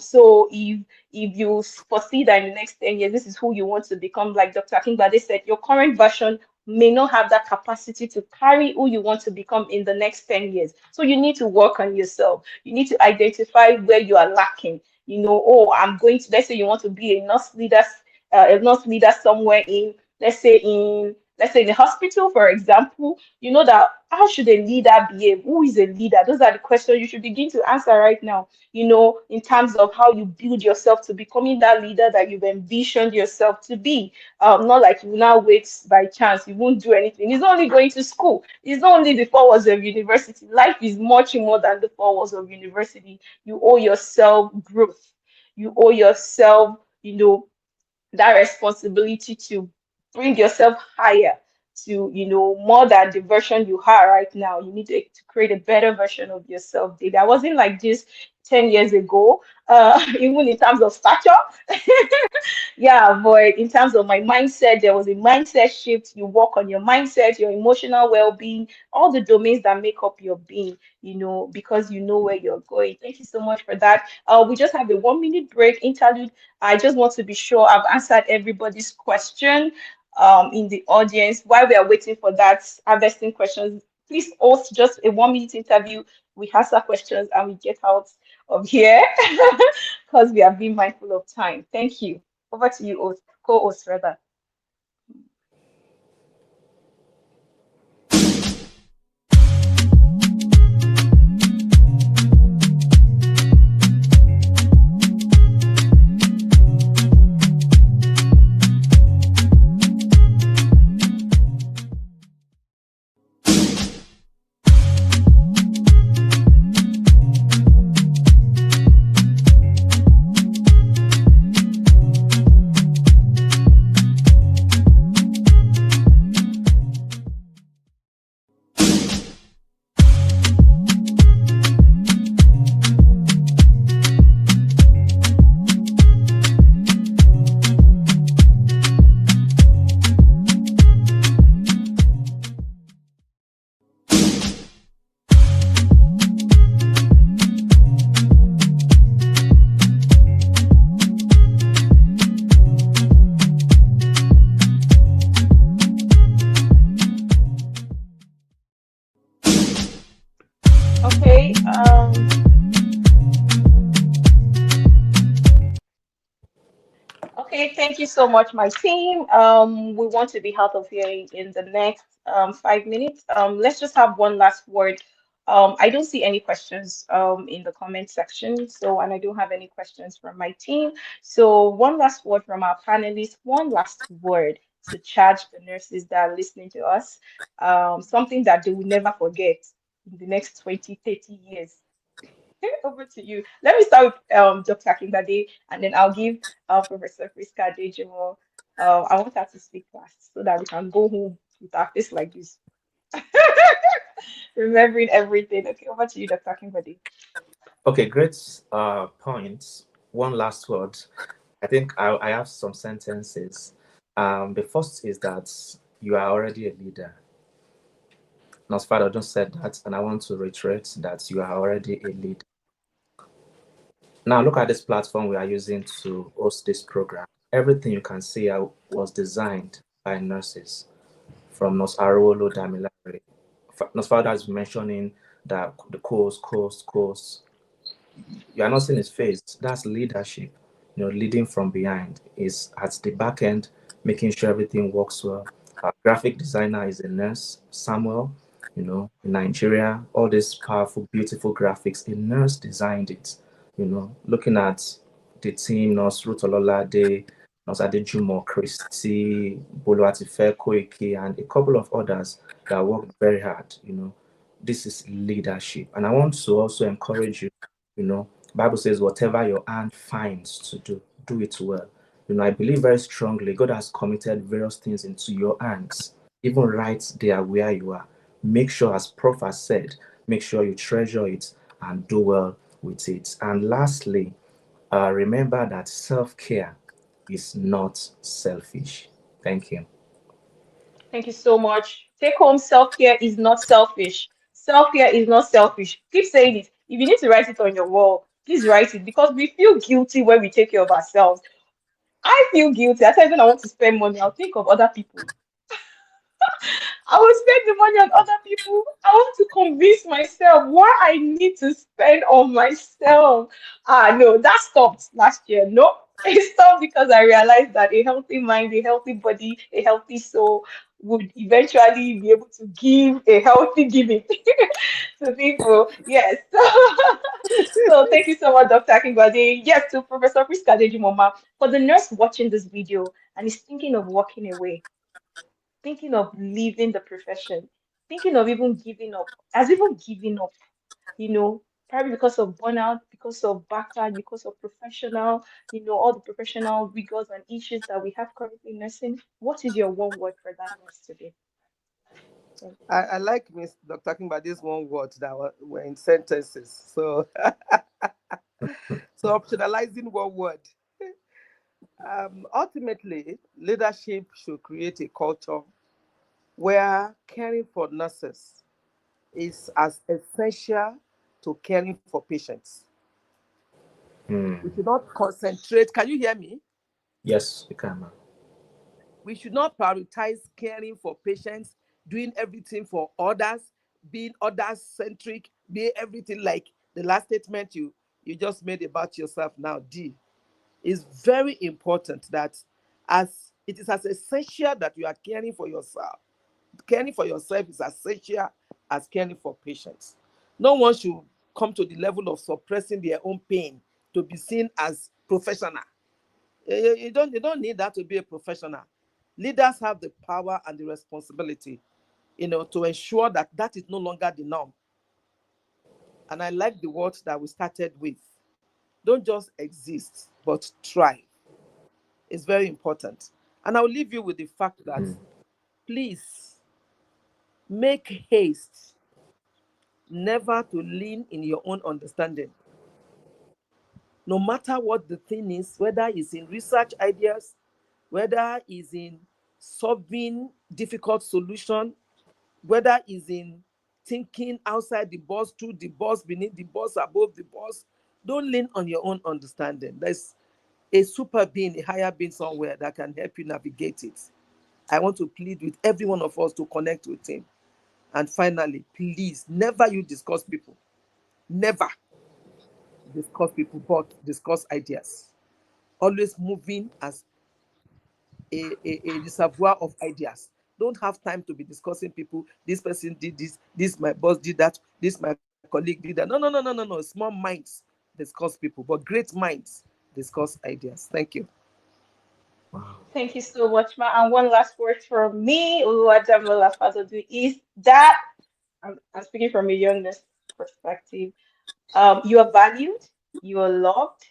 So if you foresee that in the next 10 years, this is who you want to become, like Dr. Akingbade said, your current version may not have that capacity to carry who you want to become in the next 10 years. So you need to work on yourself. You need to identify where you are lacking. Oh, let's say you want to be a nurse leader somewhere in, let's say in a hospital, for example. You know that, how should a leader behave? Who is a leader? Those are the questions you should begin to answer right now, in terms of how you build yourself to becoming that leader that you've envisioned yourself to be. Not like you now wait by chance, you won't do anything. It's not only going to school, it's not only the 4 walls of university. Life is much more than the 4 walls of university. You owe yourself growth. You owe yourself, that responsibility to bring yourself higher, to more than the version you are right now. You need to create a better version of yourself daily. I wasn't like this 10 years ago, even in terms of stature. Yeah, but in terms of my mindset, there was a mindset shift. You work on your mindset, your emotional well-being, all the domains that make up your being, because you know where you're going. Thank you so much for that. We just have a 1 minute break interlude. I just want to be sure I've answered everybody's question in the audience. While we are waiting for that harvesting questions, please host just a 1 minute interview. We answer questions and we get out of here because we are being mindful of time. Thank you. Over to you, co-host rather. Okay. Okay, thank you so much, my team. We want to be out of here in the next 5 minutes. Let's just have one last word. I don't see any questions in the comment section, so and I don't have any questions from my team. So one last word from our panelists, one last word to charge the nurses that are listening to us. Something that they will never forget in the next 20, 30 years. Over to you. Let me start with Dr. Akingbade, and then I'll give Professor Prisca Adejumo. I want her to speak last so that we can go home with our face like this, remembering everything. Okay, over to you, Dr. Akingbade. Okay, great points. One last word. I think I have some sentences. The first is that you are already a leader. Nurse Father just said that, and I want to reiterate that you are already a leader. Now, look at this platform we are using to host this program. Everything you can see was designed by nurses, from Nurse Arolo Damilare. Nurse Father is mentioning that the course. You are not seeing his face. That's leadership. Leading from behind is at the back end, making sure everything works well. Our graphic designer is a nurse, Samuel. In Nigeria, all these powerful, beautiful graphics, a nurse designed it. Looking at the team, Nurse Ruth Ololade, Nurse Adejumo, Christy, Boluatife Koike, and a couple of others that worked very hard. This is leadership. And I want to also encourage you, Bible says, whatever your hand finds to do it well. I believe very strongly God has committed various things into your hands, even right there where you are. Make sure, as Prof has said, make sure you treasure it and do well with it. And lastly, remember that self-care is not selfish. Thank you. Thank you so much. Take home self-care is not selfish. Self-care is not selfish. Keep saying it. If you need to write it on your wall, please write it because we feel guilty when we take care of ourselves. I feel guilty. At times when I want to spend money, I'll think of other people. I will spend the money on other people. I want to convince myself why I need to spend on myself. No, that stopped last year. No, it stopped because I realized that a healthy mind, a healthy body, a healthy soul would eventually be able to give a healthy giving to people. Yes. So thank you so much, Dr. Akingbade. Yes, to Professor Prisca Adejumo, for the nurse watching this video and is thinking of walking away, thinking of leaving the profession, thinking of even giving up, as even giving up, probably because of burnout, because of backlash, because of all the professional rigors and issues that we have currently in nursing. What is your one word for that nurse today? Thank you. I like Miss Dr. Kimbade's one word that were in sentences. So So optionalizing one word. Ultimately, leadership should create a culture where caring for nurses is as essential to caring for patients. We should not concentrate. Can you hear me? Yes, you can, ma'am. We should not prioritize caring for patients, doing everything for others, being others centric, being everything like the last statement you just made about yourself now, D. It's very important that as it is as essential that you are caring for yourself. Caring for yourself is as essential as caring for patients. No one should come to the level of suppressing their own pain to be seen as professional. You don't need that to be a professional. Leaders have the power and the responsibility, to ensure that that is no longer the norm. And I like the words that we started with. Don't just exist, but thrive. It's very important. And I'll leave you with the fact that please make haste never to lean in your own understanding. No matter what the thing is, whether it's in research ideas, whether it's in solving difficult solution, whether it's in thinking outside the box, through the box, beneath the box, above the box, don't lean on your own understanding. There's a super being, a higher being somewhere that can help you navigate it. I want to plead with every one of us to connect with him. And finally, please, never you discuss people. Never discuss people, but discuss ideas. Always moving as a reservoir of ideas. Don't have time to be discussing people. This person did this my boss did that, this my colleague did that. No. Small minds discuss people, but great minds discuss ideas. Thank you. Wow. Thank you so much, Ma. And one last word from me, Oluwademola Fadodu, is that I'm speaking from a youngness perspective. You are valued, you are loved,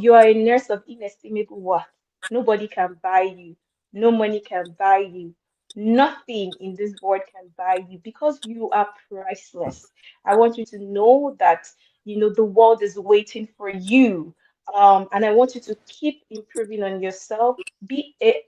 you are a nurse of inestimable worth. Nobody can buy you, no money can buy you, nothing in this world can buy you because you are priceless. I want you to know that the world is waiting for you. And I want you to keep improving on yourself. Be a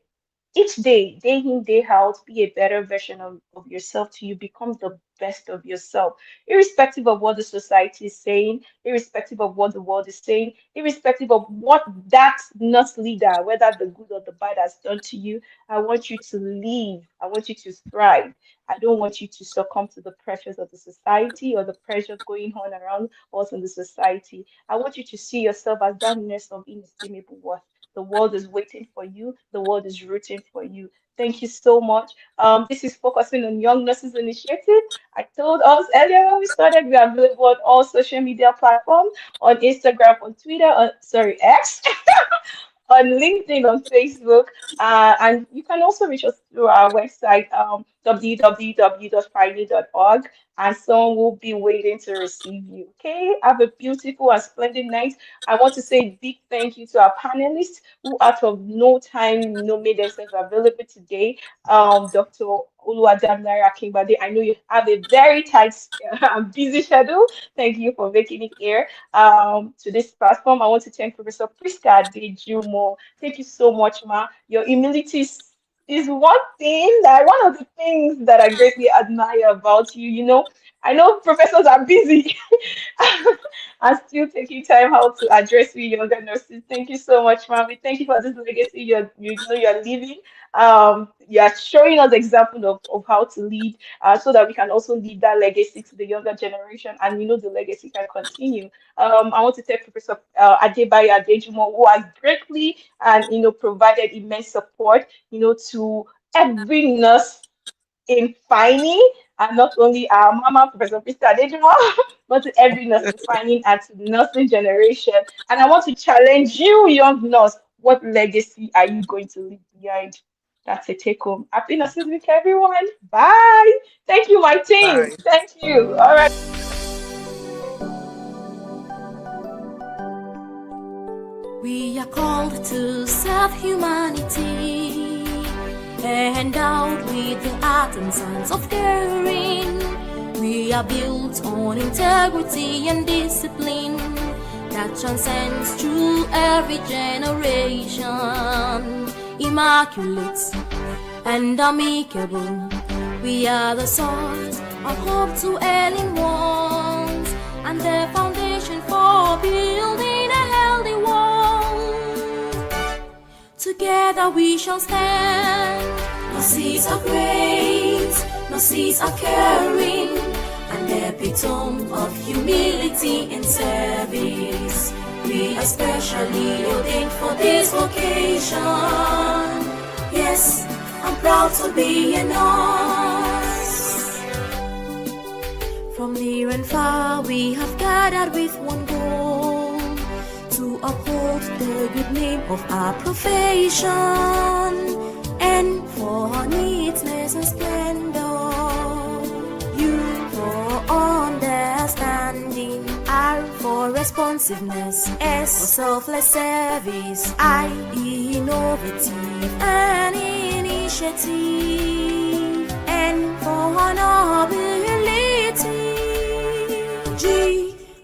each day in, day out, be a better version of yourself till you become the best of yourself, irrespective of what the society is saying, irrespective of what the world is saying, irrespective of what that nurse leader, whether the good or the bad, has done to you. I want you to live. I want you to thrive. I don't want you to succumb to the pressures of the society or the pressure going on around us in the society. I want you to see yourself as that nurse of inestimable worth. The world is waiting for you. The world is rooting for you. Thank you so much. This is focusing on Young Nurses Initiative. I told us earlier when we started, we are available on all social media platforms, on Instagram, on Twitter, X, on LinkedIn, on Facebook, and you can also reach us through our website, www.fyni.org, and someone will be waiting to receive you. Okay, have a beautiful and splendid night. I want to say a big thank you to our panelists who, out of no time, made themselves available today. Dr. Oluwadamilare Akingbade, I know you have a very tight and busy schedule. Thank you for making it here to this platform. I want to thank Professor Prisca Adejumo. Thank you so much, Ma. Your humility is one of the things that I greatly admire about you. I know professors are busy and still taking time out to address we younger nurses. Thank you so much, ma'am. We thank you for this legacy you're leaving. You're showing us example of how to lead, so that we can also leave that legacy to the younger generation, and the legacy can continue. I want to thank Professor Adejumo, who has greatly and provided immense support, to every nurse in FYNI, and not only our mama, Professor Prisca Adejumo, but to every nurse in FYNI and to the nursing generation. And I want to challenge you, young nurse, what legacy are you going to leave behind? That's a take home. Happy Nurses Week, everyone. Bye. Thank you, my team. Bye. Thank you. All right. We are called to serve humanity, endowed with the art and science of caring. We are built on integrity and discipline. that transcends through every generation. Immaculate and amicable, we are the source of hope to ailing ones, and the foundation for building a healthy world. Together we shall stand. Nurses are great, nurses are caring, an epitome of humility in service. We are specially ordained for this vocation. Yes, I'm proud to be a nurse. From near and far we have gathered with one goal, to uphold the good name of our profession, and for neatness and splendor, you for understanding, R for responsiveness, S for selfless service, I innovative and initiative, N for nobility, G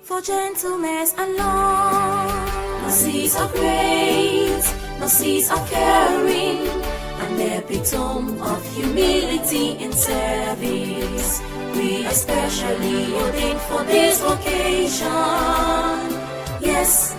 for gentleness and love. Nurses are great, nurses are caring, an epitome of humility in service. We are specially ordained for this vocation. Yes,